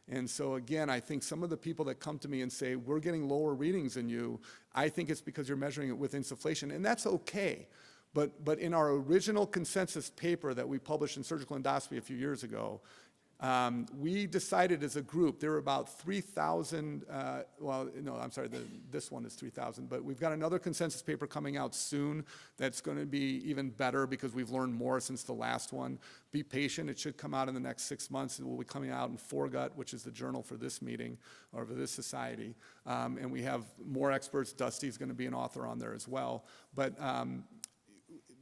And so again, I think some of the people that come to me and say, we're getting lower readings than you, I think it's because you're measuring it with insufflation, and that's okay. But in our original consensus paper that we published in Surgical Endoscopy a few years ago, we decided as a group, there were about 3,000, this one is 3,000, but we've got another consensus paper coming out soon that's going to be even better because we've learned more since the last one. Be patient, it should come out in the next 6 months. It will be coming out in Foregut, which is the journal for this meeting, or for this society. And we have more experts. Dusty's going to be an author on there as well. But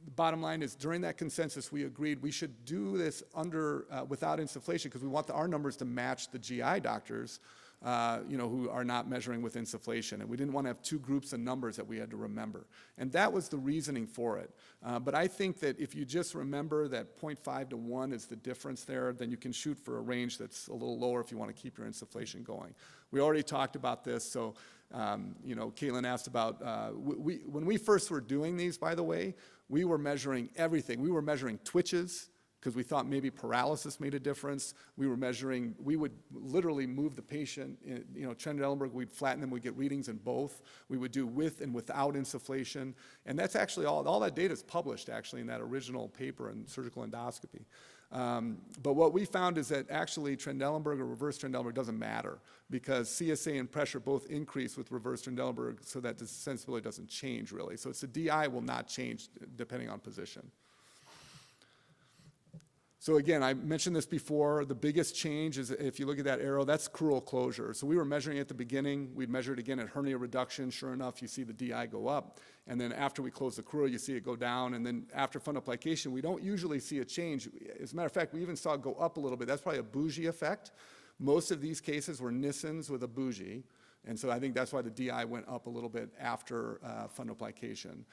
the bottom line is, during that consensus, we agreed we should do this without insufflation because we want our numbers to match the GI doctors, who are not measuring with insufflation. And we didn't want to have two groups of numbers that we had to remember. And that was the reasoning for it. But I think that if you just remember that 0.5 to 1 is the difference there, then you can shoot for a range that's a little lower if you want to keep your insufflation going. We already talked about this, so Caitlin asked about, when we first were doing these, by the way, we were measuring everything. We were measuring twitches, because we thought maybe paralysis made a difference. We would literally move the patient, Trendelenburg, we'd flatten them, we'd get readings in both. We would do with and without insufflation. And that's actually all that data is published actually in that original paper in Surgical Endoscopy. But what we found is that actually Trendelenburg or reverse Trendelenburg doesn't matter because CSA and pressure both increase with reverse Trendelenburg so that the sensibility doesn't change really. So it's the DI will not change depending on position. So again, I mentioned this before, the biggest change is if you look at that arrow, that's crural closure. So we were measuring at the beginning, we'd measure it again at hernia reduction, sure enough, you see the DI go up. And then after we close the crural, you see it go down. And then after fundoplication, we don't usually see a change. As a matter of fact, we even saw it go up a little bit. That's probably a bougie effect. Most of these cases were Nissens with a bougie. And so I think that's why the DI went up a little bit after fundoplication.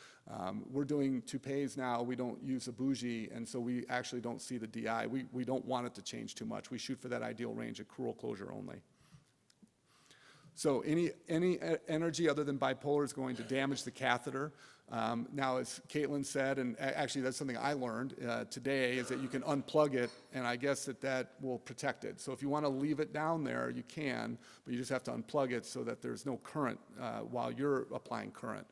We're doing toupees now. We don't use a bougie, and so we actually don't see the DI. We don't want it to change too much. We shoot for that ideal range of crural closure only. So any energy other than bipolar is going to damage the catheter. Now, as Caitlin said, and actually that's something I learned today, is that you can unplug it, and I guess that will protect it. So if you want to leave it down there, you can, but you just have to unplug it so that there's no current while you're applying current.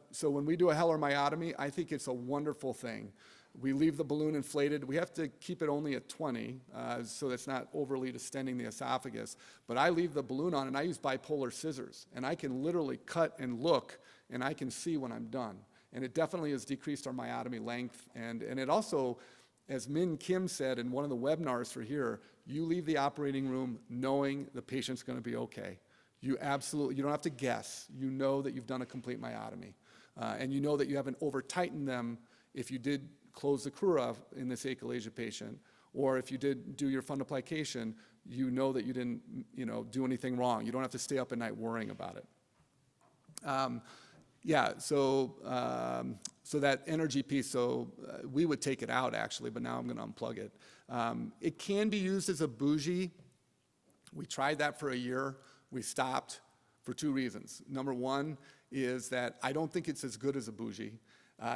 So when we do a Heller myotomy, I think it's a wonderful thing. We leave the balloon inflated. We have to keep it only at 20, so that's not overly distending the esophagus. But I leave the balloon on, and I use bipolar scissors. And I can literally cut and look, and I can see when I'm done. And it definitely has decreased our myotomy length. And it also, as Min Kim said in one of the webinars for here, you leave the operating room knowing the patient's going to be okay. You don't have to guess. You know that you've done a complete myotomy. And you know that you haven't over-tightened them if you did close the crura in this achalasia patient, or if you did do your fundoplication, you know that you didn't do anything wrong. You don't have to stay up at night worrying about it. So that energy piece, we would take it out actually, but now I'm going to unplug it. It can be used as a bougie. We tried that for a year. We stopped for two reasons. Number one is that I don't think it's as good as a bougie.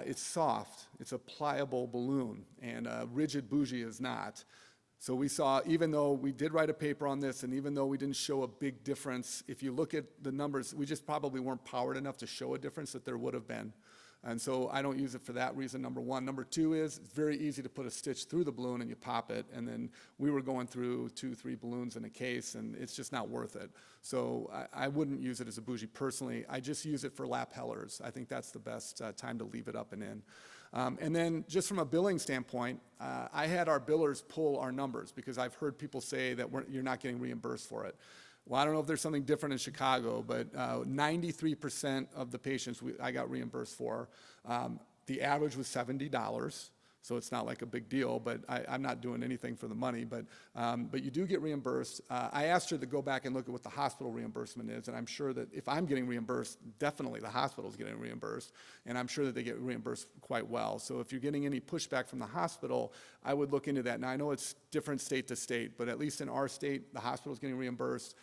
It's soft, it's a pliable balloon, and a rigid bougie is not. So we saw, even though we did write a paper on this, and even though we didn't show a big difference, if you look at the numbers, we just probably weren't powered enough to show a difference that there would have been. And so I don't use it for that reason, number one. Number two is it's very easy to put a stitch through the balloon and you pop it, and then we were going through 2-3 balloons in a case, and it's just not worth it. So I wouldn't use it as a bougie personally. I just use it for lap Hellers. I think that's the best time to leave it up and in. And then just from a billing standpoint, I had our billers pull our numbers because I've heard people say that you're not getting reimbursed for it. Well, I don't know if there's something different in Chicago, but 93% of the patients I got reimbursed for. The average was $70. So it's not like a big deal, but I'm not doing anything for the money. But you do get reimbursed. I asked her to go back and look at what the hospital reimbursement is, and I'm sure that if I'm getting reimbursed, definitely the hospital's getting reimbursed, and I'm sure that they get reimbursed quite well. So if you're getting any pushback from the hospital, I would look into that. Now, I know it's different state to state, but at least in our state, the hospital's getting reimbursed,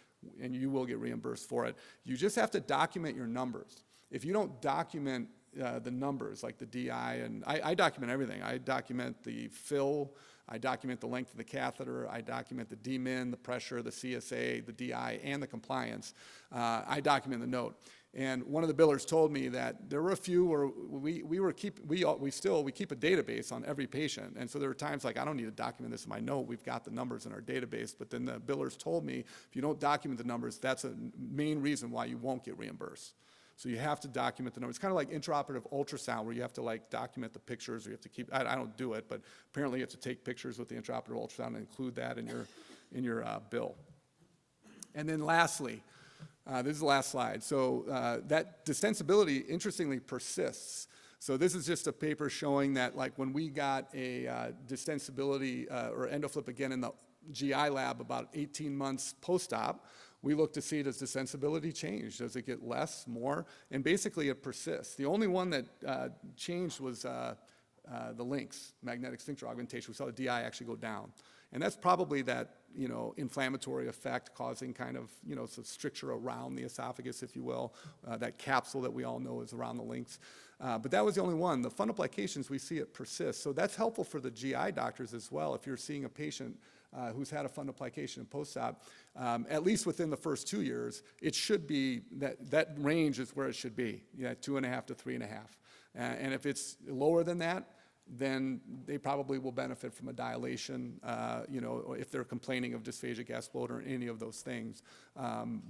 and you will get reimbursed for it. You just have to document your numbers. If you don't document the numbers, like the DI, and I document everything. I document the fill, I document the length of the catheter, I document the D-min, the pressure, the CSA, the DI, and the compliance. I document the note. And one of the billers told me that there were a few where we keep a database on every patient. And so there were times like, I don't need to document this in my note, we've got the numbers in our database. But then the billers told me, if you don't document the numbers, that's a main reason why you won't get reimbursed. So you have to document the numbers. It's kind of like intraoperative ultrasound where you have to like document the pictures, or you have to keep, I don't do it, but apparently you have to take pictures with the intraoperative ultrasound and include that in your bill. And then lastly, this is the last slide. So that distensibility, interestingly, persists. So this is just a paper showing that like when we got a distensibility or endoflip again in the GI lab about 18 months post-op, we look to see, does the sensibility change? Does it get less, more? And basically it persists. The only one that changed was the LINX, magnetic sphincter augmentation. We saw the DI actually go down. And that's probably that, inflammatory effect causing kind of, some stricture around the esophagus, if you will, that capsule that we all know is around the LINX. But that was the only one. The fundoplications, we see it persist. So that's helpful for the GI doctors as well. If you're seeing a patient who's had a fundoplication in post-op, at least within the first 2 years, it should be, that range is where it should be, 2.5 to 3.5. And if it's lower than that, then they probably will benefit from a dilation, if they're complaining of dysphagia, gas bloater, or any of those things.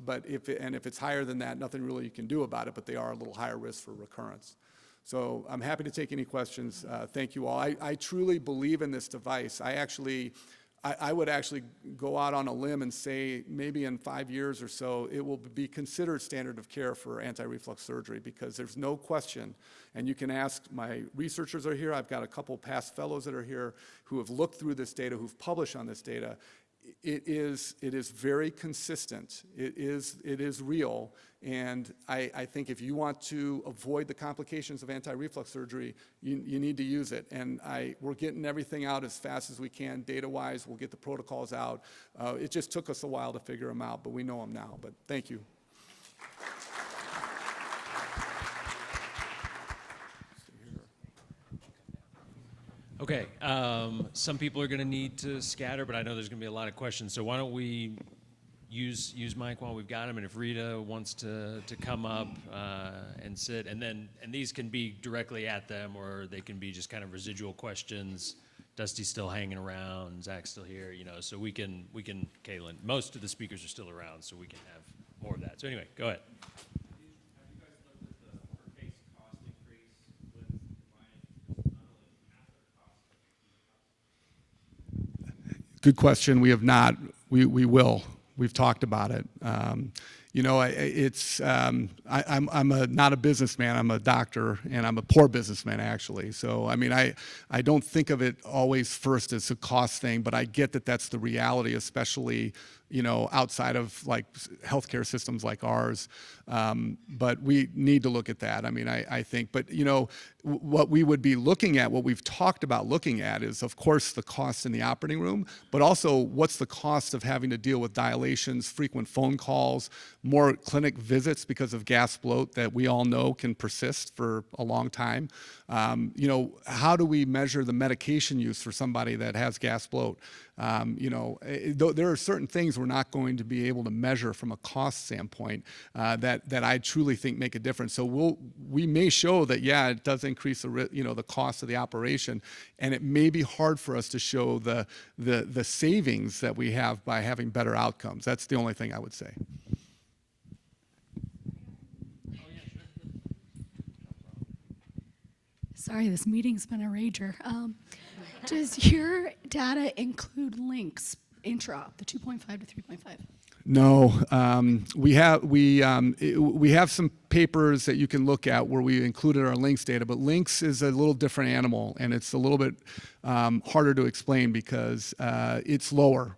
But if it's higher than that, nothing really you can do about it, but they are a little higher risk for recurrence. So I'm happy to take any questions. Thank you all. I truly believe in this device. I would actually go out on a limb and say maybe in 5 years or so, it will be considered standard of care for anti-reflux surgery, because there's no question, and you can ask, my researchers are here, I've got a couple past fellows that are here who have looked through this data, who've published on this data. It is very consistent. It is real. And I think if you want to avoid the complications of anti-reflux surgery, you need to use it. And we're getting everything out as fast as we can, data-wise. We'll get the protocols out. It just took us a while to figure them out, but we know them now. But thank you. Okay, some people are going to need to scatter, but I know there's going to be a lot of questions. So why don't we use Mike while we've got him, and if Rita wants to come up and sit, and these can be directly at them, or they can be just kind of residual questions. Dusty's still hanging around, Zach's still here, so we can, Caitlin, most of the speakers are still around, so we can have more of that. So anyway, go ahead. Good question. We have not. We will. We've talked about it. I'm not a businessman. I'm a doctor, and I'm a poor businessman, actually. So, I don't think of it always first as a cost thing, but I get that that's the reality, especially, outside of like healthcare systems like ours. But we need to look at that. I think, but what we would be looking at, what we've talked about looking at is, of course, the cost in the operating room, but also what's the cost of having to deal with dilations, frequent phone calls, more clinic visits because of gas bloat that we all know can persist for a long time. How do we measure the medication use for somebody that has gas bloat? There are certain things we're not going to be able to measure from a cost standpoint that I truly think make a difference. So we may show that, it does increase the cost of the operation, and it may be hard for us to show the savings that we have by having better outcomes. That's the only thing I would say. Sorry, this meeting's been a rager. Does your data include links intra, the 2.5 to 3.5? No, we have some papers that you can look at where we included our links data, but links is a little different animal, and it's a little bit harder to explain because it's lower.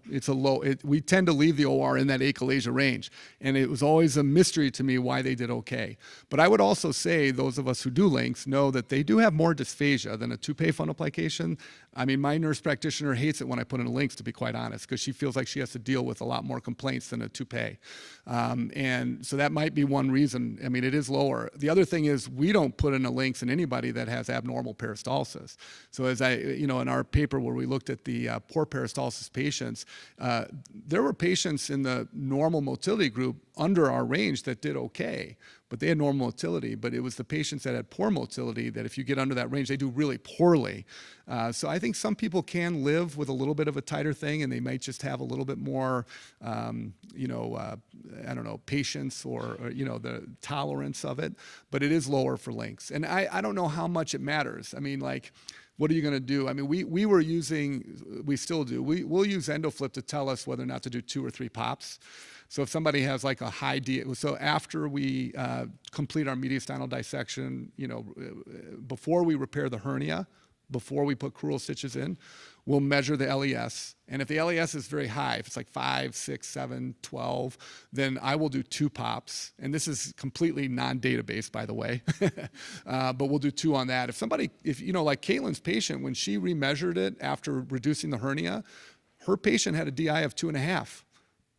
We tend to leave the OR in that achalasia range, and it was always a mystery to me why they did okay. But I would also say those of us who do links know that they do have more dysphagia than a toupee fundoplication. I mean, my nurse practitioner hates it when I put in links, to be quite honest, because she feels like she has to deal with a lot more complaints than a toupee. And so that might be one reason. I mean, it is lower. The other thing is we don't put in a links in anybody that has abnormal peristalsis. So as in our paper where we looked at the poor peristalsis patients, there were patients in the normal motility group under our range that did okay, but they had normal motility. But it was the patients that had poor motility that if you get under that range, they do really poorly. So I think some people can live with a little bit of a tighter thing, and they might just have a little bit more, I don't know, patience or the tolerance of it. But it is lower for links. And I don't know how much it matters. I mean, like, what are you going to do? I mean, we still do. We'll use EndoFlip to tell us whether or not to do 2 or 3 pops. So if somebody has like a high so after we complete our mediastinal dissection, before we repair the hernia, before we put crural stitches in, we'll measure the LES. And if the LES is very high, if it's like 5, 6, 7, 12, then I will do 2 pops. And this is completely non-database, by the way. But we'll do 2 on that. If like Caitlin's patient, when she remeasured it after reducing the hernia, her patient had a DI of 2.5.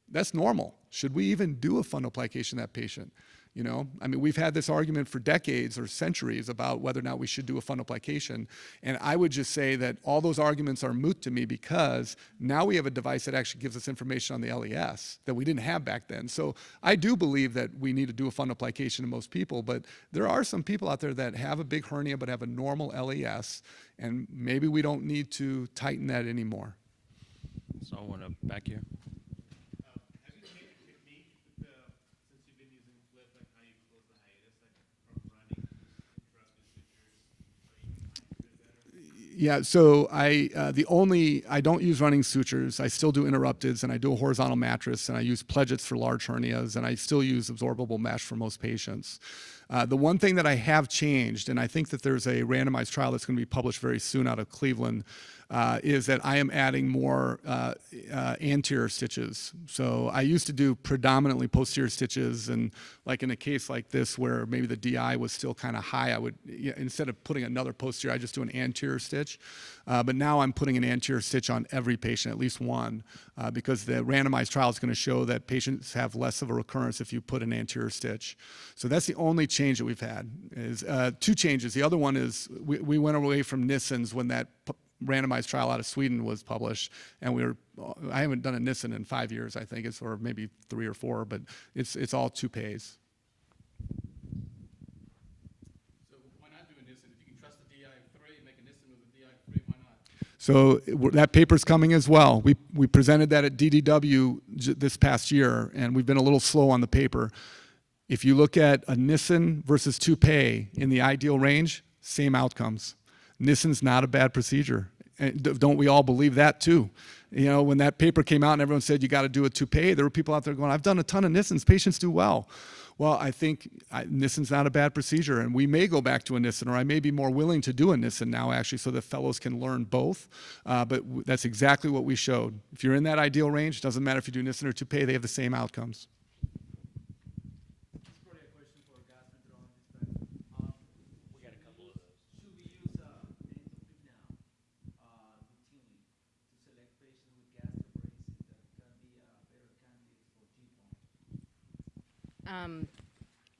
That's normal. Should we even do a fundoplication in that patient? I mean, we've had this argument for decades or centuries about whether or not we should do a fundoplication. And I would just say that all those arguments are moot to me because now we have a device that actually gives us information on the LES that we didn't have back then. So I do believe that we need to do a fundoplication in most people, but there are some people out there that have a big hernia but have a normal LES, and maybe we don't need to tighten that anymore. So I want to back here. Yeah, so I don't use running sutures. I still do interrupteds, and I do a horizontal mattress, and I use pledgets for large hernias, and I still use absorbable mesh for most patients. The one thing that I have changed, and I think that there's a randomized trial that's going to be published very soon out of Cleveland, is that I am adding more anterior stitches. So I used to do predominantly posterior stitches, and like in a case like this where maybe the DI was still kind of high, I would, instead of putting another posterior, I just do an anterior stitch. But now I'm putting an anterior stitch on every patient, at least one, because the randomized trial is going to show that patients have less of a recurrence if you put an anterior stitch. So that's the only change that we've had, is 2 changes. The other one is we went away from Nissens when that randomized trial out of Sweden was published, and I haven't done a Nissen in 5 years, I think, or maybe 3 or 4, but it's all toupees. So why not do a Nissen? If you can trust the DI of 3, make a Nissen with a DI of 3, why not? So that paper's coming as well. We presented that at DDW this past year, and we've been a little slow on the paper. If you look at a Nissen versus toupee in the ideal range, same outcomes. Nissen's not a bad procedure. And don't we all believe that too? When that paper came out and everyone said you got to do a toupee, there were people out there going, I've done a ton of Nissens, patients do well. Well, I think Nissen's not a bad procedure, and we may go back to a Nissen, or I may be more willing to do a Nissen now, actually, so that fellows can learn both. But that's exactly what we showed. If you're in that ideal range, doesn't matter if you do Nissen or toupee, they have the same outcomes.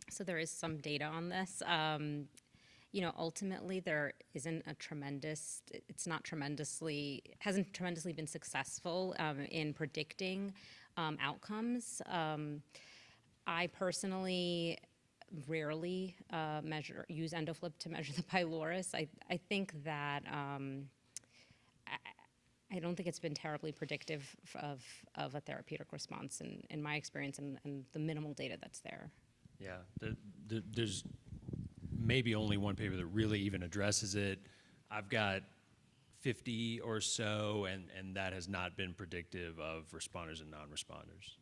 So there is some data on this. Ultimately there isn't hasn't tremendously been successful in predicting outcomes. I personally rarely use EndoFlip to measure the pylorus. I think that I don't think it's been terribly predictive of a therapeutic response in my experience and the minimal data that's there. Yeah, there's maybe only one paper that really even addresses it. I've got 50 or so, and that has not been predictive of responders and non-responders.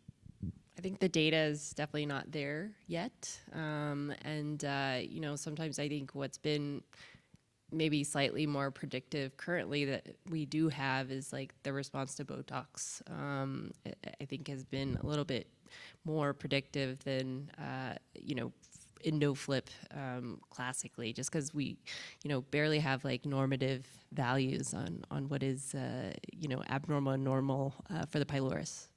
I think the data is definitely not there yet. You know, sometimes I think what's been maybe slightly more predictive currently that we do have is like the response to Botox. I think has been a little bit more predictive than, you know, EndoFlip classically, just because we, you know, barely have like normative values on what is, you know, abnormal and normal for the pylorus.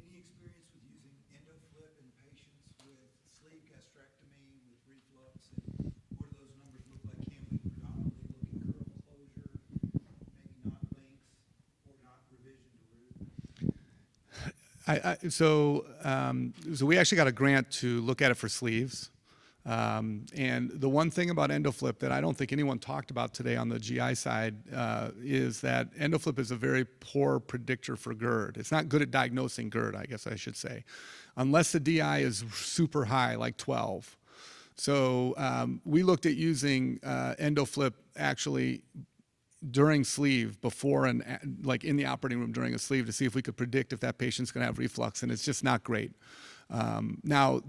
Any experience with using EndoFlip in patients with sleeve gastrectomy with reflux? And what do those numbers look like? Can we predominantly look at curve closure, maybe not links, or not revision to root? So we actually got a grant to look at it for sleeves. And the one thing about EndoFlip that I don't think anyone talked about today on the GI side is that EndoFlip is a very poor predictor for GERD. It's not good at diagnosing GERD, I guess I should say, unless the DI is super high, like 12. So we looked at using EndoFlip actually during sleeve, before and like in the operating room during a sleeve, to see if we could predict if that patient's going to have reflux, and it's just not great. Now,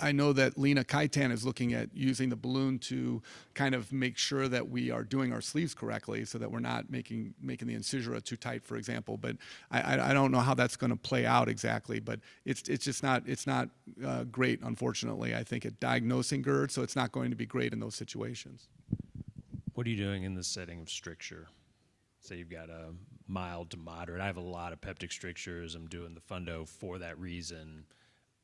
I know that Lena Kaitan is looking at using the balloon to kind of make sure that we are doing our sleeves correctly, so that we're not making the incisura too tight, for example. But I don't know how that's going to play out exactly. But it's just not great, unfortunately. I think at diagnosing GERD, so it's not going to be great in those situations. What are you doing in the setting of stricture? Say you've got a mild to moderate. I have a lot of peptic strictures. I'm doing the fundo for that reason.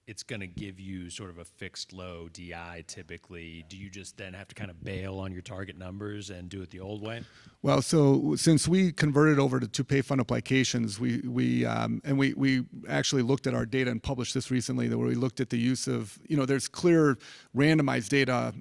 It's going to give you sort of a fixed low DI typically. Do you just then have to kind of bail on your target numbers and do it the old way? Well, so since we converted over to toupee fundoplications, we actually looked at our data and published this recently, where we looked at the use of, you know, there's clear randomized data.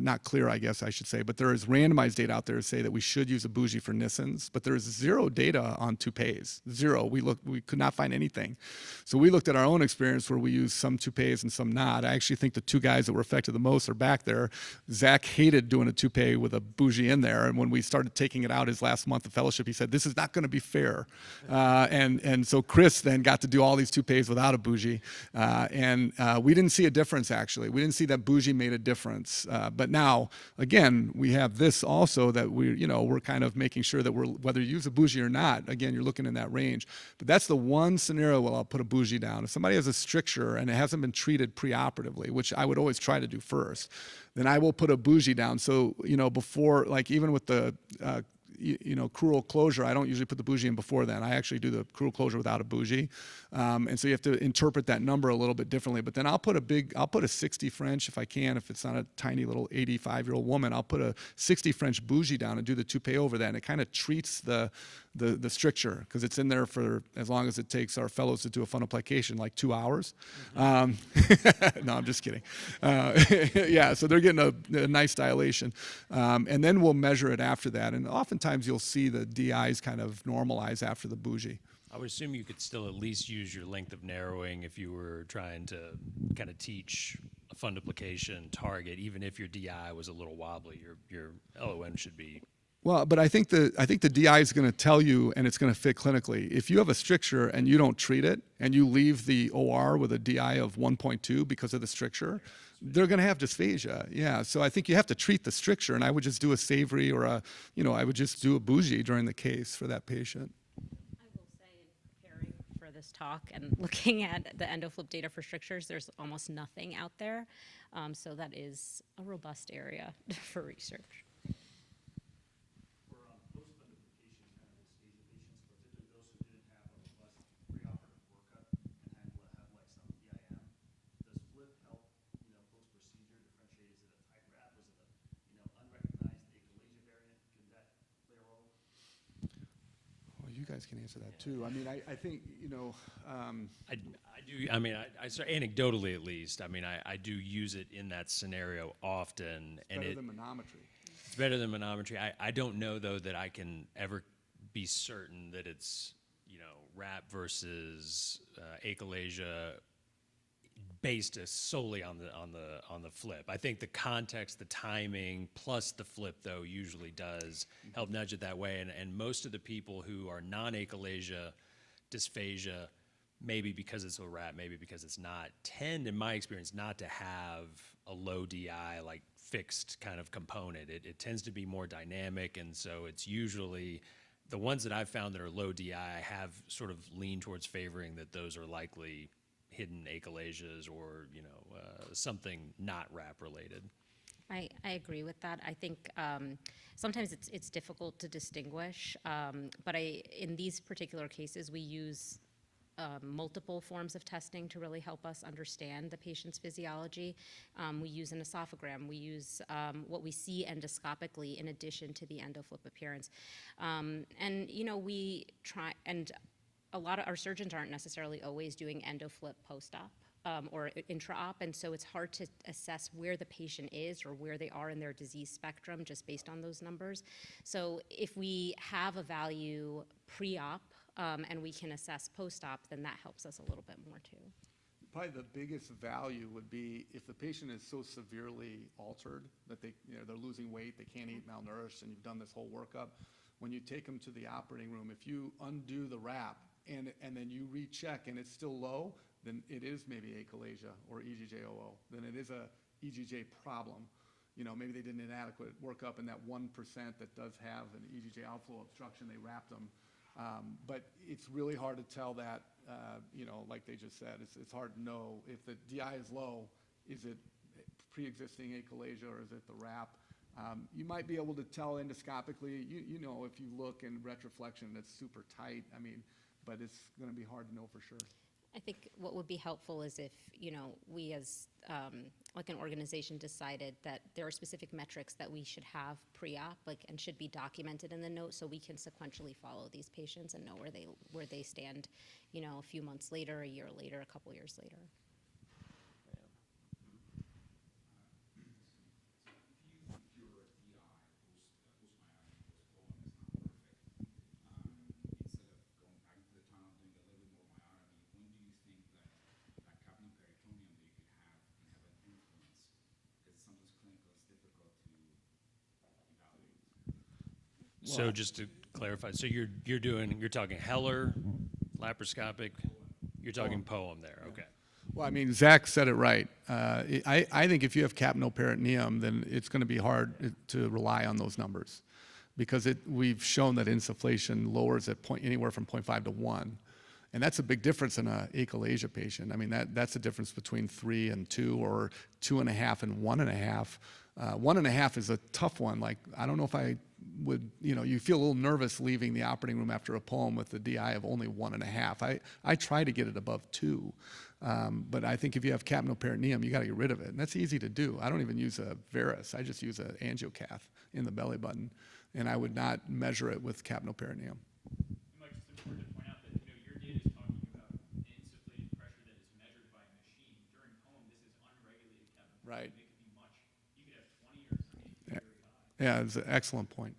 Not clear, I guess I should say, but there is randomized data out there to say that we should use a bougie for Nissens, but there is zero data on toupees. Zero. We could not find anything. So we looked at our own experience where we used some toupees and some not. I actually think the two guys that were affected the most are back there. Zach hated doing a toupee with a bougie in there, and when we started taking it out his last month of fellowship, he said, "This is not going to be fair." And so Chris then got to do all these toupees without a bougie, and we didn't see a difference, actually. We didn't see that bougie made a difference. But now, again, we have this also that we're kind of making sure that whether you use a bougie or not, again, you're looking in that range. But that's the one scenario where I'll put a bougie down. If somebody has a stricture and it hasn't been treated preoperatively, which I would always try to do first, then I will put a bougie down. So, before, like even with the crural closure, I don't usually put the bougie in before then. I actually do the crural closure without a bougie. And so you have to interpret that number a little bit differently. But then I'll put a 60 French if I can. If it's not a tiny little 85-year-old woman, I'll put a 60 French bougie down and do the toupee over that. And it kind of treats the stricture, because it's in there for as long as it takes our fellows to do a fundoplication, like 2 hours. No, I'm just kidding. Yeah, so they're getting a nice dilation. And then we'll measure it after that. And oftentimes you'll see the DIs kind of normalize after the bougie. I would assume you could still at least use your length of narrowing if you were trying to kind of teach a fundoplication target, even if your DI was a little wobbly. Your LON should be. Well, but I think the DI is going to tell you, and it's going to fit clinically. If you have a stricture and you don't treat it, and you leave the OR with a DI of 1.2 because of the stricture, they're going to have dysphagia. Yeah, so I think you have to treat the stricture, and I would just do a savory or I would just do a bougie during the case for that patient. I will say, in preparing for this talk and looking at the EndoFlip data for strictures, there's almost nothing out there. So that is a robust area for research. You guys can answer that too. I mean, I think, I do. I mean, I anecdotally at least. I mean, I do use it in that scenario often, it's better than manometry. it's better than manometry. I don't know though that I can ever be certain that it's RAP versus achalasia based solely on the flip. I think the context, the timing, plus the flip though usually does help nudge it that way. And most of the people who are non-achalasia dysphagia, maybe because it's a RAP, maybe because it's not, tend, in my experience, not to have a low DI, like fixed kind of component. It tends to be more dynamic, and so it's usually the ones that I've found that are low DI, I have sort of leaned towards favoring that those are likely hidden achalasias or, something not RAP related. I agree with that. I think sometimes it's difficult to distinguish, but in these particular cases, we use multiple forms of testing to really help us understand the patient's physiology. We use an esophagram. We use what we see endoscopically in addition to the endoflip appearance. We try, and a lot of our surgeons aren't necessarily always doing endoflip post-op. Or intra-op, and so it's hard to assess where the patient is or where they are in their disease spectrum just based on those numbers. So if we have a value pre-op and we can assess post-op, then that helps us a little bit more too. Probably the biggest value would be if the patient is so severely altered that they're losing weight, they can't eat, malnourished, and you've done this whole workup. When you take them to the operating room, if you undo the wrap and then you recheck and it's still low, then it is maybe achalasia or EGJ-OO. Then it is a EGJ problem. Maybe they did an inadequate workup, and that 1% that does have an EGJ outflow obstruction, they wrapped them. But it's really hard to tell that, like they just said, it's hard to know if the DI is low, is it pre-existing achalasia or is it the wrap? You might be able to tell endoscopically, if you look in retroflexion, that's super tight. But it's going to be hard to know for sure. I think what would be helpful is if, we as like an organization decided that there are specific metrics that we should have pre-op, and should be documented in the note so we can sequentially follow these patients and know where they stand, a few months later, a year later, a couple years later. So just to clarify, so you're talking Heller, laparoscopic, you're talking POEM there, okay. Well, Zach said it right. I think if you have capnoperitoneum, then it's going to be hard to rely on those numbers because we've shown that insufflation lowers at anywhere from 0.5 to 1. And that's a big difference in an achalasia patient. That's the difference between 3 and 2 or 2.5 and 1.5. 1.5 is a tough one. I don't know if I would, you feel a little nervous leaving the operating room after a POEM with the DI of only 1.5. I try to get it above 2. But I think if you have capnoperitoneum, you got to get rid of it. And that's easy to do. I don't even use a varus. I just use an angiocath in the belly button. And I would not measure it with capnoperitoneum. Mike, it's important to point out that your data is talking about insufflated pressure that is measured by machine. During POEM, this is unregulated capnoperitoneum. Right. It could be much. You could have 20 or something. It could be very high. Yeah, it's an excellent point.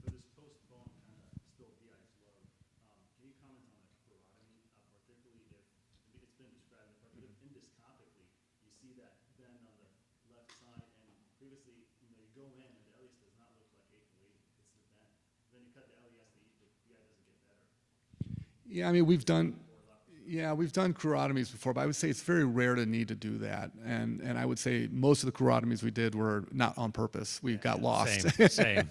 For this post-bone kind of still DI is low, can you comment on the carotid, particularly if it's been described, but if endoscopically you see that bend on the left side, and previously you go in and the LES does not look like achalasia, it's the bend. Then you cut the LES, the DI doesn't get better. Yeah, we've done carottomies before, but I would say it's very rare to need to do that. And I would say most of the carottomies we did were not on purpose. We got lost. Same.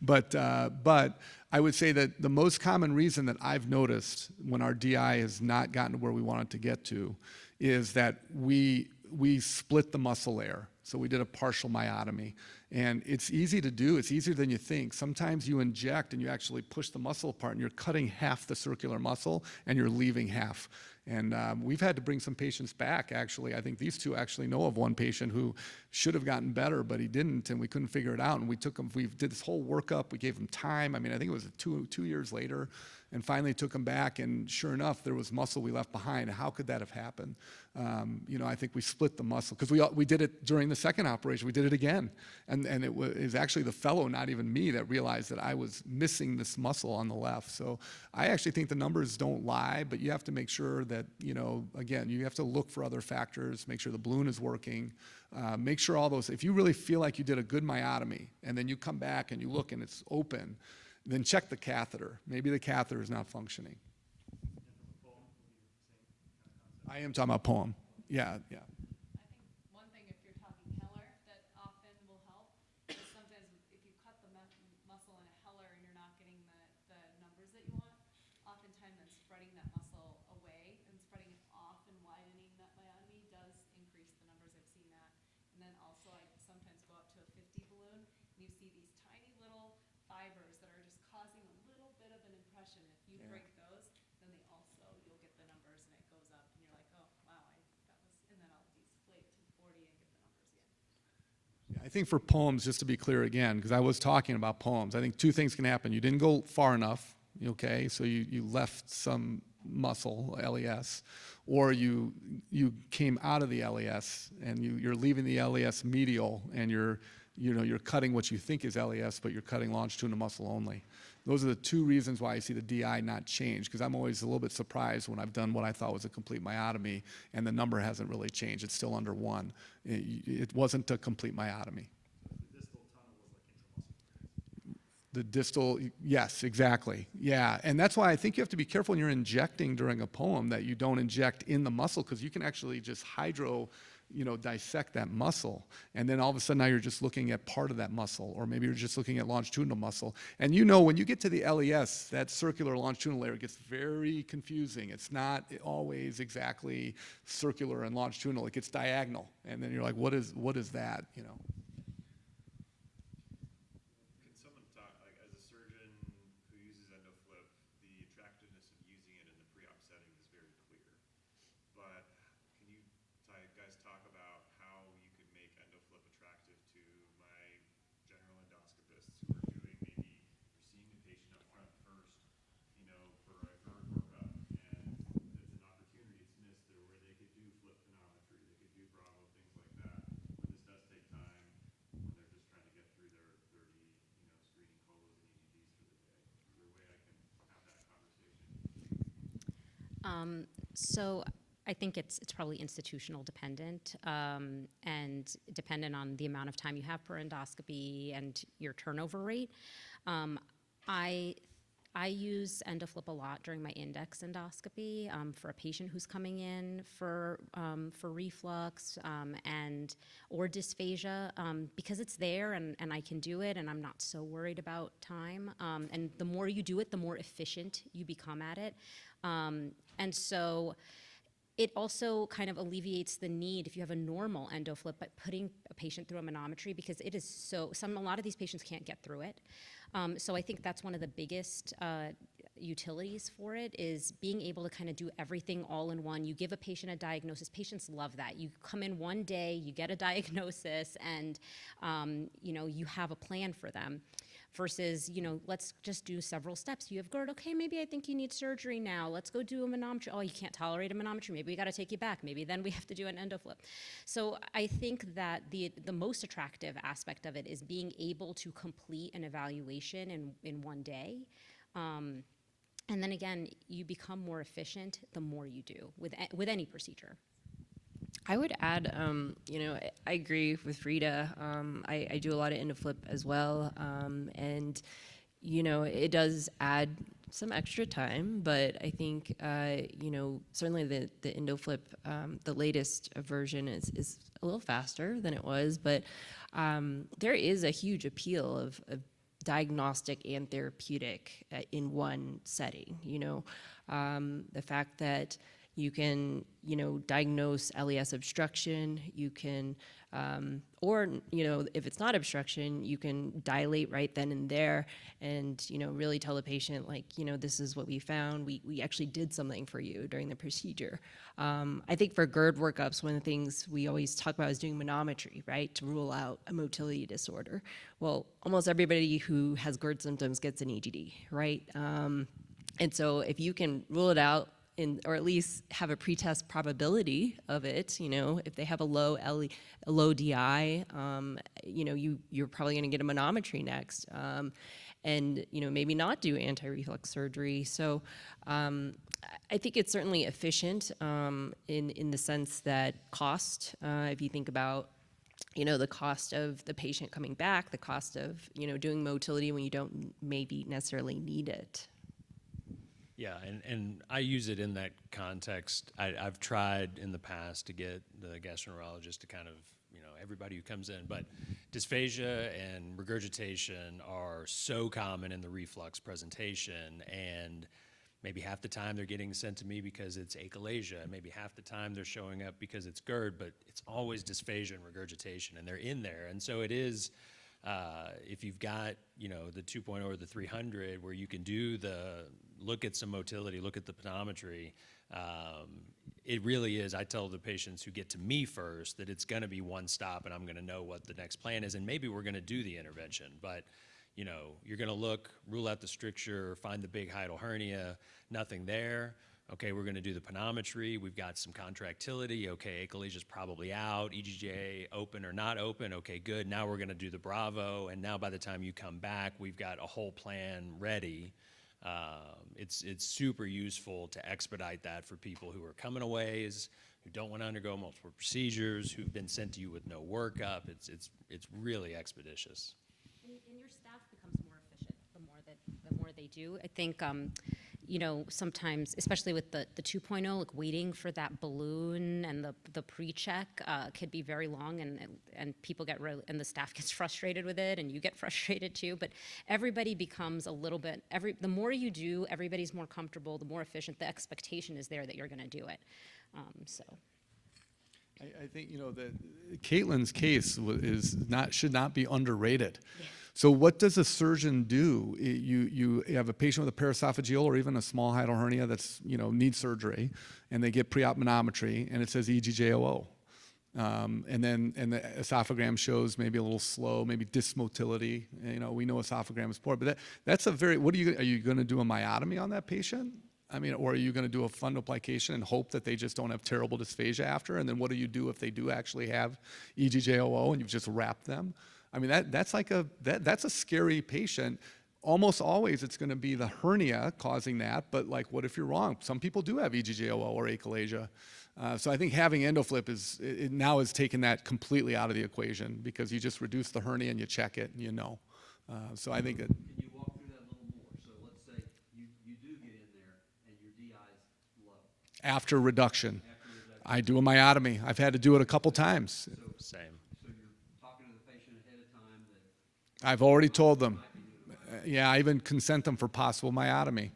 But I would say that the most common reason that I've noticed when our DI has not gotten to where we want it to get to is that we split the muscle layer. So we did a partial myotomy. And it's easy to do. It's easier than you think. Sometimes you inject and you actually push the muscle apart and you're cutting half the circular muscle and you're leaving half. And we've had to bring some patients back, actually. I think these two actually know of one patient who should have gotten better, but he didn't, and we couldn't figure it out. And we did this whole workup. We gave him time. I think it was two years later, and finally took him back. And sure enough, there was muscle we left behind. How could that have happened? I think we split the muscle because we did it during the the second operation, we did it again. And it was actually the fellow, not even me, that realized that I was missing this muscle on the left. So I actually think the numbers don't lie, but you have to make sure that, again, you have to look for other factors, make sure the balloon is working, make sure all those, if you really feel like you did a good myotomy, and then you come back and you look and it's open, then check the catheter. Maybe the catheter is not functioning. I am talking about poem. Yeah, yeah. I think one thing, if you're talking Heller, that often will help is sometimes if you cut the muscle in a Heller and you're not getting the numbers that you want, oftentimes then spreading that muscle away and spreading it off and widening that myotomy does increase the numbers. I've seen that. And then also I sometimes go up to a 50 balloon and you see these tiny little fibers that are just causing a little bit of an impression. If you break those, then you'll get the numbers and it goes up and you're like, oh, wow, and then I'll deflate to 40 and get the numbers again. Yeah, I think for poems, just to be clear again, because I was talking about poems, I think two things can happen. You didn't go far enough, okay, so you left some muscle, LES, or you came out of the LES and you're leaving the LES medial and you're cutting what you think is LES, but you're cutting longitudinal muscle only. Those are the two reasons why I see the DI not change, because I'm always a little bit surprised when I've done what I thought was a complete myotomy and the number hasn't really changed. It's still under 1. It wasn't a complete myotomy. The distal, yes, exactly. Yeah, and that's why I think you have to be careful when you're injecting during a poem that you don't inject in the muscle, because you can actually just dissect that muscle. And then all of a sudden now you're just looking at part of that muscle, or maybe you're just looking at longitudinal muscle. And when you get to the LES, that circular longitudinal layer gets very confusing. It's not always exactly circular and longitudinal. It gets diagonal. And then you're like, what is that, Can someone talk, like as a surgeon who uses EndoFlip, the attractiveness of using it in the pre-op setting is very clear. But can you guys talk about how you could make EndoFlip attractive to my general endoscopists who are doing maybe, you're seeing a patient up front first, for a GERD workup, and it's an opportunity it's missed there where they could do flip panometry, they could do Bravo, things like that. When this does take time, when they're just trying to get through their 30, screening colos and EGDs for the day. Is there a way I can have that conversation? So I think it's probably institutional dependent and dependent on the amount of time you have per endoscopy and your turnover rate. I use EndoFlip a lot during my index endoscopy for a patient who's coming in for reflux or dysphagia because it's there and I can do it and I'm not so worried about time. And the more you do it, the more efficient you become at it. And so it also kind of alleviates the need, if you have a normal EndoFlip, by putting a patient through a manometry, because it is a lot of these patients can't get through it. So I think that's one of the biggest utilities for it, is being able to kind of do everything all in one. You give a patient a diagnosis. Patients love that. You come in one day, you get a diagnosis, and you have a plan for them. Versus, let's just do several steps. You have GERD, okay, maybe I think you need surgery now. Let's go do a manometry. Oh, you can't tolerate a manometry. Maybe we got to take you back. Maybe then we have to do an EndoFlip. So I think that the most attractive aspect of it is being able to complete an evaluation in one day. And then again, you become more efficient the more you do with any procedure. I would add, I agree with Rita. I do a lot of EndoFlip as well, and it does add some extra time. But I think certainly the EndoFlip, the latest version is a little faster than it was. But there is a huge appeal of diagnostic and therapeutic in one setting. The fact that you can, diagnose LES obstruction. You can, or if it's not obstruction, you can dilate right then and there, and really tell the patient, like, this is what we found. We actually did something for you during the procedure. I think for GERD workups, one of the things we always talk about is doing manometry, right, to rule out a motility disorder. Well, almost everybody who has GERD symptoms gets an EGD, right? And so if you can rule it out or at least have a pretest probability of it. You know, if they have a low a low DI, you know, you're probably going to get a manometry next, and you know, maybe not do anti-reflux surgery. So I think it's certainly efficient in the sense that cost. If you think about, you know, the cost of the patient coming back, the cost of, you know, doing motility when you don't maybe necessarily need it. Yeah, and I use it in that context. I've tried in the past to get the gastroenterologist to kind of, you know, everybody who comes in, but dysphagia and regurgitation are so common in the reflux presentation, and maybe half the time they're getting sent to me because it's achalasia, maybe half the time they're showing up because it's GERD, but it's always dysphagia and regurgitation, and they're in there. And so it is, if you've got, you know, the 2.0 or the 300 where you can do look at some motility, look at the panometry, it really is. I tell the patients who get to me first that it's going to be one stop and I'm going to know what the next plan is, and maybe we're going to do the intervention. But, you know, you're going to look, rule out the stricture, find the big hiatal hernia, nothing there. Okay, we're going to do the panometry. We've got some contractility. Okay, achalasia's probably out. EGJ open or not open. Okay, good. Now we're going to do the Bravo, and now by the time you come back, we've got a whole plan ready. It's super useful to expedite that for people who are coming a ways, who don't want to undergo multiple procedures, who've been sent to you with no workup. It's really expeditious. And your staff becomes more efficient the more they do. I think, you know, sometimes, especially with the 2.0, like waiting for that balloon and the pre-check could be very long, and people get and the staff gets frustrated with it, and you get frustrated too. But everybody becomes a little bit, the more you do, everybody's more comfortable, the more efficient. The expectation is there that you're going to do it. So. I think, you know, that Caitlin's case should not be underrated. Yeah. So what does a surgeon do? You have a patient with a paraesophageal or even a small hiatal hernia that's, you know, needs surgery, and they get pre-op manometry, and it says EGJOO. And the esophagram shows maybe a little slow, maybe dysmotility. You know, we know esophagram is poor, but that's a very, are you going to do a myotomy on that patient? I mean, or are you going to do a fundoplication and hope that they just don't have terrible dysphagia after? And then what do you do if they do actually have EGJOO and you've just wrapped them? I mean, that's a scary patient. Almost always it's going to be the hernia causing that, but like, what if you're wrong? Some people do have EGJOO or achalasia. So I think having EndoFlip now has taken that completely out of the equation, because you just reduce the hernia and you check it and you know. So I think that. Can you walk through that a little more? So let's say you do get in there and your DI is low. After reduction. I do a myotomy. I've had to do it a couple times. Same. So you're talking to the patient ahead of time that I've already told them. Yeah, I even consent them for possible myotomy.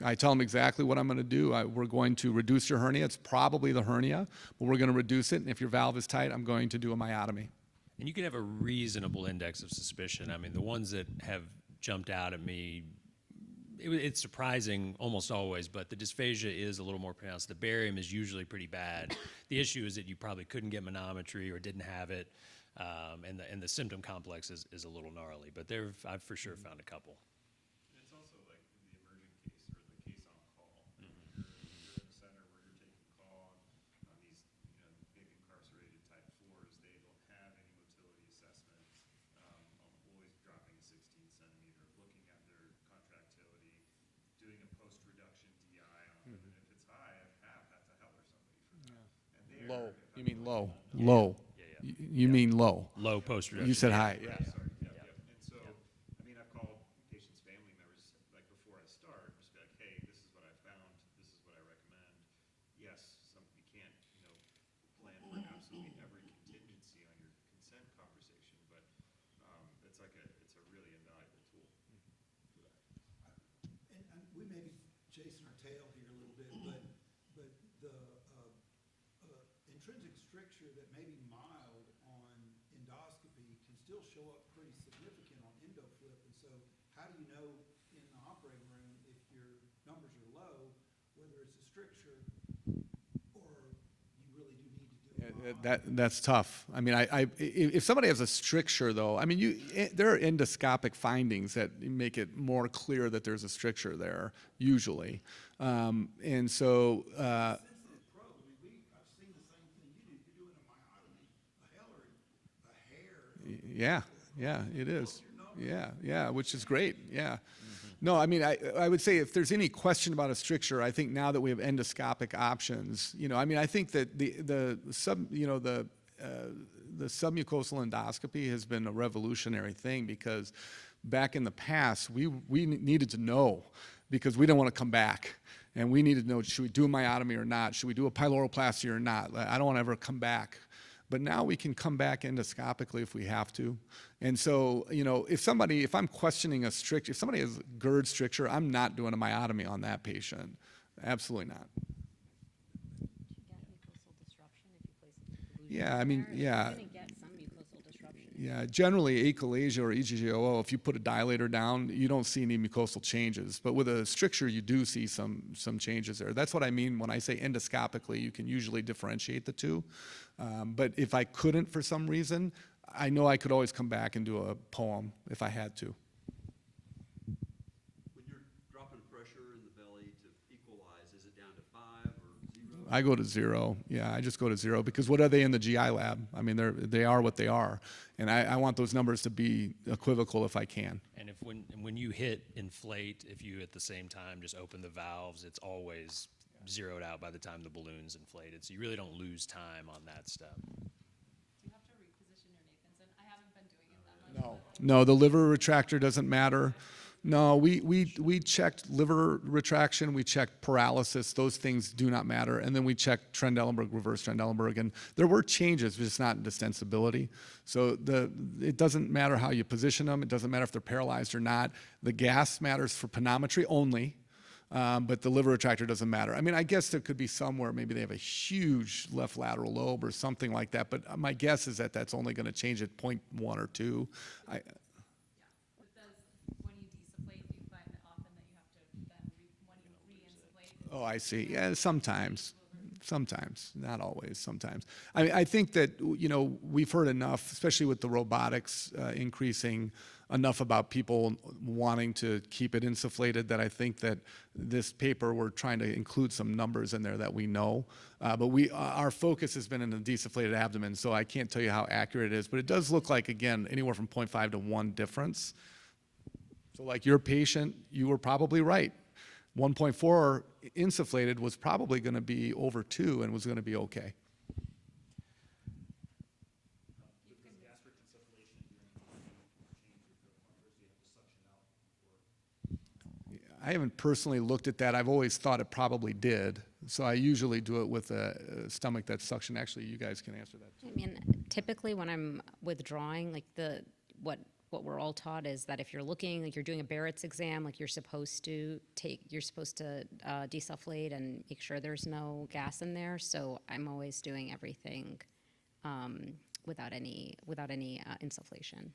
I tell them exactly what I'm going to do. We're going to reduce your hernia. It's probably the hernia, but we're going to reduce it. And if your valve is tight, I'm going to do a myotomy. And you can have a reasonable index of suspicion. I mean, the ones that have jumped out at me, it's surprising almost always, but the dysphagia is a little more pronounced. The barium is usually pretty bad. The issue is that you probably couldn't get manometry or didn't have it, and the symptom complex is a little gnarly. But I've for sure found a couple. It's also like in the emerging case or the case on call. You're in a center where you're taking call on these, you know, big incarcerated type 4s. They don't have any motility assessments. Always dropping a 16 centimeter, looking at their contractility, doing a post-reduction DI on them. And if it's high, I have to help or somebody for that. And there, Low. You mean low? Low. You mean low. Low post-reduction. You said high, yeah. Sorry, yep. And so, I mean, I've called patients' family members, like before I start, just be like, hey, this is what I found, this is what I recommend. Yes, you can't, you know, plan for absolutely every contingency on your consent conversation, but it's a really invaluable tool for that. And we may be chasing our tail here a little bit, but the intrinsic stricture that may be mild on endoscopy can still show up pretty significant on EndoFlip. And so how do you know in the operating room if your numbers are low, whether it's a stricture or you really do need to do That's tough. I mean, if somebody has a stricture, though, I mean, there are endoscopic findings that make it more clear that there's a stricture there, usually. And so, Sense of the probe, I mean, I've seen the same thing you do. You're doing a myotomy, a hair, yeah, it is. Yeah, which is great, yeah. No, I mean, I would say if there's any question about a stricture, I think now that we have endoscopic options, I mean, I think that the submucosal endoscopy has been a revolutionary thing because back in the past, we needed to know because we didn't want to come back. And we needed to know, should we do a myotomy or not? Should we do a pyloroplasty or not? I don't want to ever come back. But now we can come back endoscopically if we have to. And so, if I'm questioning if somebody has GERD stricture, I'm not doing a myotomy on that patient. Absolutely not. Yeah, I mean, yeah. You're going to get some mucosal disruption. Yeah, generally achalasia or EGGOO, if you put a dilator down, you don't see any mucosal changes. But with a stricture, you do see some changes there. That's what I mean when I say endoscopically, you can usually differentiate the two. But if I couldn't for some reason, I know I could always come back and do a poem if I had to. When you're dropping pressure in the belly to equalize, is it down to 5 or 0? I go to 0. Yeah, I just go to 0 because what are they in the GI lab? I mean, they are what they are. And I want those numbers to be equivocal if I can. And when you hit inflate, if you at the same time just open the valves, it's always zeroed out by the time the balloon's inflated. So you really don't lose time on that step. Do you have to reposition your Nathanson? I haven't been doing it that much. No, the liver retractor doesn't matter. No, we checked liver retraction, we checked paralysis, those things do not matter. And then we checked Trendelenburg, reverse Trendelenburg, and there were changes, but it's not in distensibility. So it doesn't matter how you position them, it doesn't matter if they're paralyzed or not. The gas matters for panometry only. But the liver retractor doesn't matter. I mean, I guess there could be somewhere maybe they have a huge left lateral lobe or something like that, but my guess is that that's only going to change at 0.1 or 2. But when you desufflate, do you find that often that you have to then, when you re-insufflate? Oh, I see. Yeah, sometimes, not always, sometimes. I think that, we've heard enough, especially with the robotics increasing, enough about people wanting to keep it insufflated that I think that this paper, we're trying to include some numbers in there that we know. But our focus has been in the desufflated abdomen, so I can't tell you how accurate it is. But it does look like, again, anywhere from 0.5 to 1 difference. So like your patient, you were probably right. 1.4 insufflated was probably going to be over 2 and was going to be okay. I haven't personally looked at that. I've always thought it probably did. So I usually do it with a stomach that's suction. Actually, you guys can answer that. I mean, typically when I'm withdrawing, like what we're all taught is that if you're looking, like you're doing a Barrett's exam, like you're supposed to desufflate and make sure there's no gas in there. So I'm always doing everything without any insufflation.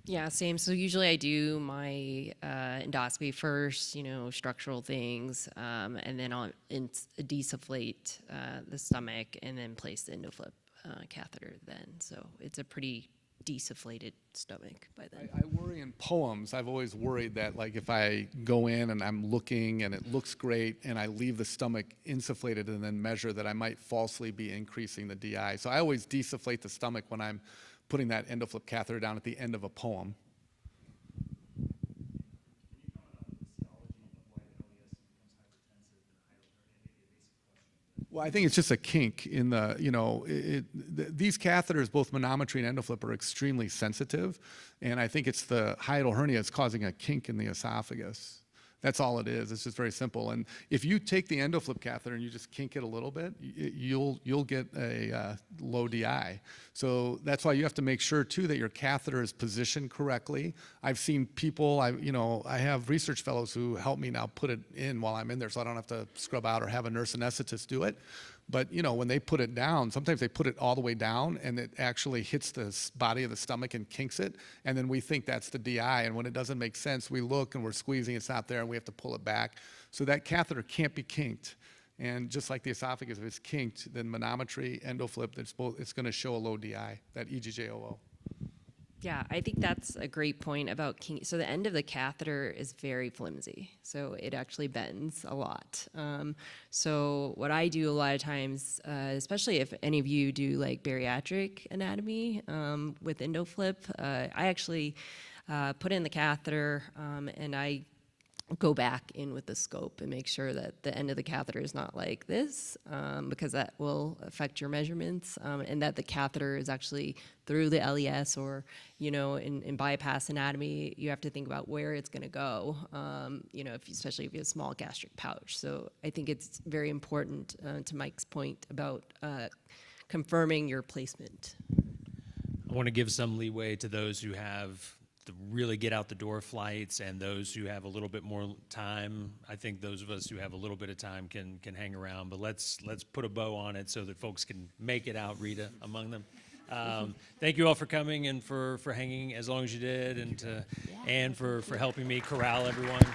Yeah, same. So usually I do my endoscopy first, structural things, and then I'll desufflate the stomach and then place the endoflip catheter then. So it's a pretty desufflated stomach by then. I worry in poems. I've always worried that, like, if I go in and I'm looking and it looks great and I leave the stomach insufflated and then measure that I might falsely be increasing the DI. So I always desufflate the stomach when I'm putting that endoflip catheter down at the end of a poem. Well, I think it's just a kink in the, these catheters, both manometry and endoflip, are extremely sensitive. And I think it's the hiatal hernia that's causing a kink in the esophagus. That's all it is. It's just very simple. And if you take the endoflip catheter and you just kink it a little bit, you'll get a low DI. So that's why you have to make sure too that your catheter is positioned correctly. I've seen people, I have research fellows who help me now put it in while I'm in there, so I don't have to scrub out or have a nurse anesthetist do it. But when they put it down, sometimes they put it all the way down and it actually hits the body of the stomach and kinks it. And then we think that's the DI. And when it doesn't make sense, we look and we're squeezing, it's not there, and we have to pull it back. So that catheter can't be kinked. And just like the esophagus, if it's kinked, then manometry, endoflip, it's going to show a low DI, that EGJOO. Yeah, I think that's a great point about so the end of the catheter is very flimsy, so it actually bends a lot. So what I do a lot of times, especially if any of you do like bariatric anatomy with endoflip, I actually put in the catheter and I go back in with the scope and make sure that the end of the catheter is not like this, because that will affect your measurements, and that the catheter is actually through the LES, or, in bypass anatomy, you have to think about where it's going to go, especially if you have a small gastric pouch. So I think it's very important, to Mike's point about confirming your placement. I want to give some leeway to those who have the really get out the door flights and those who have a little bit more time. I think those of us who have a little bit of time can hang around, but let's put a bow on it so that folks can make it out, Rita, among them. Thank you all for coming and for hanging as long as you did, and for helping me corral everyone.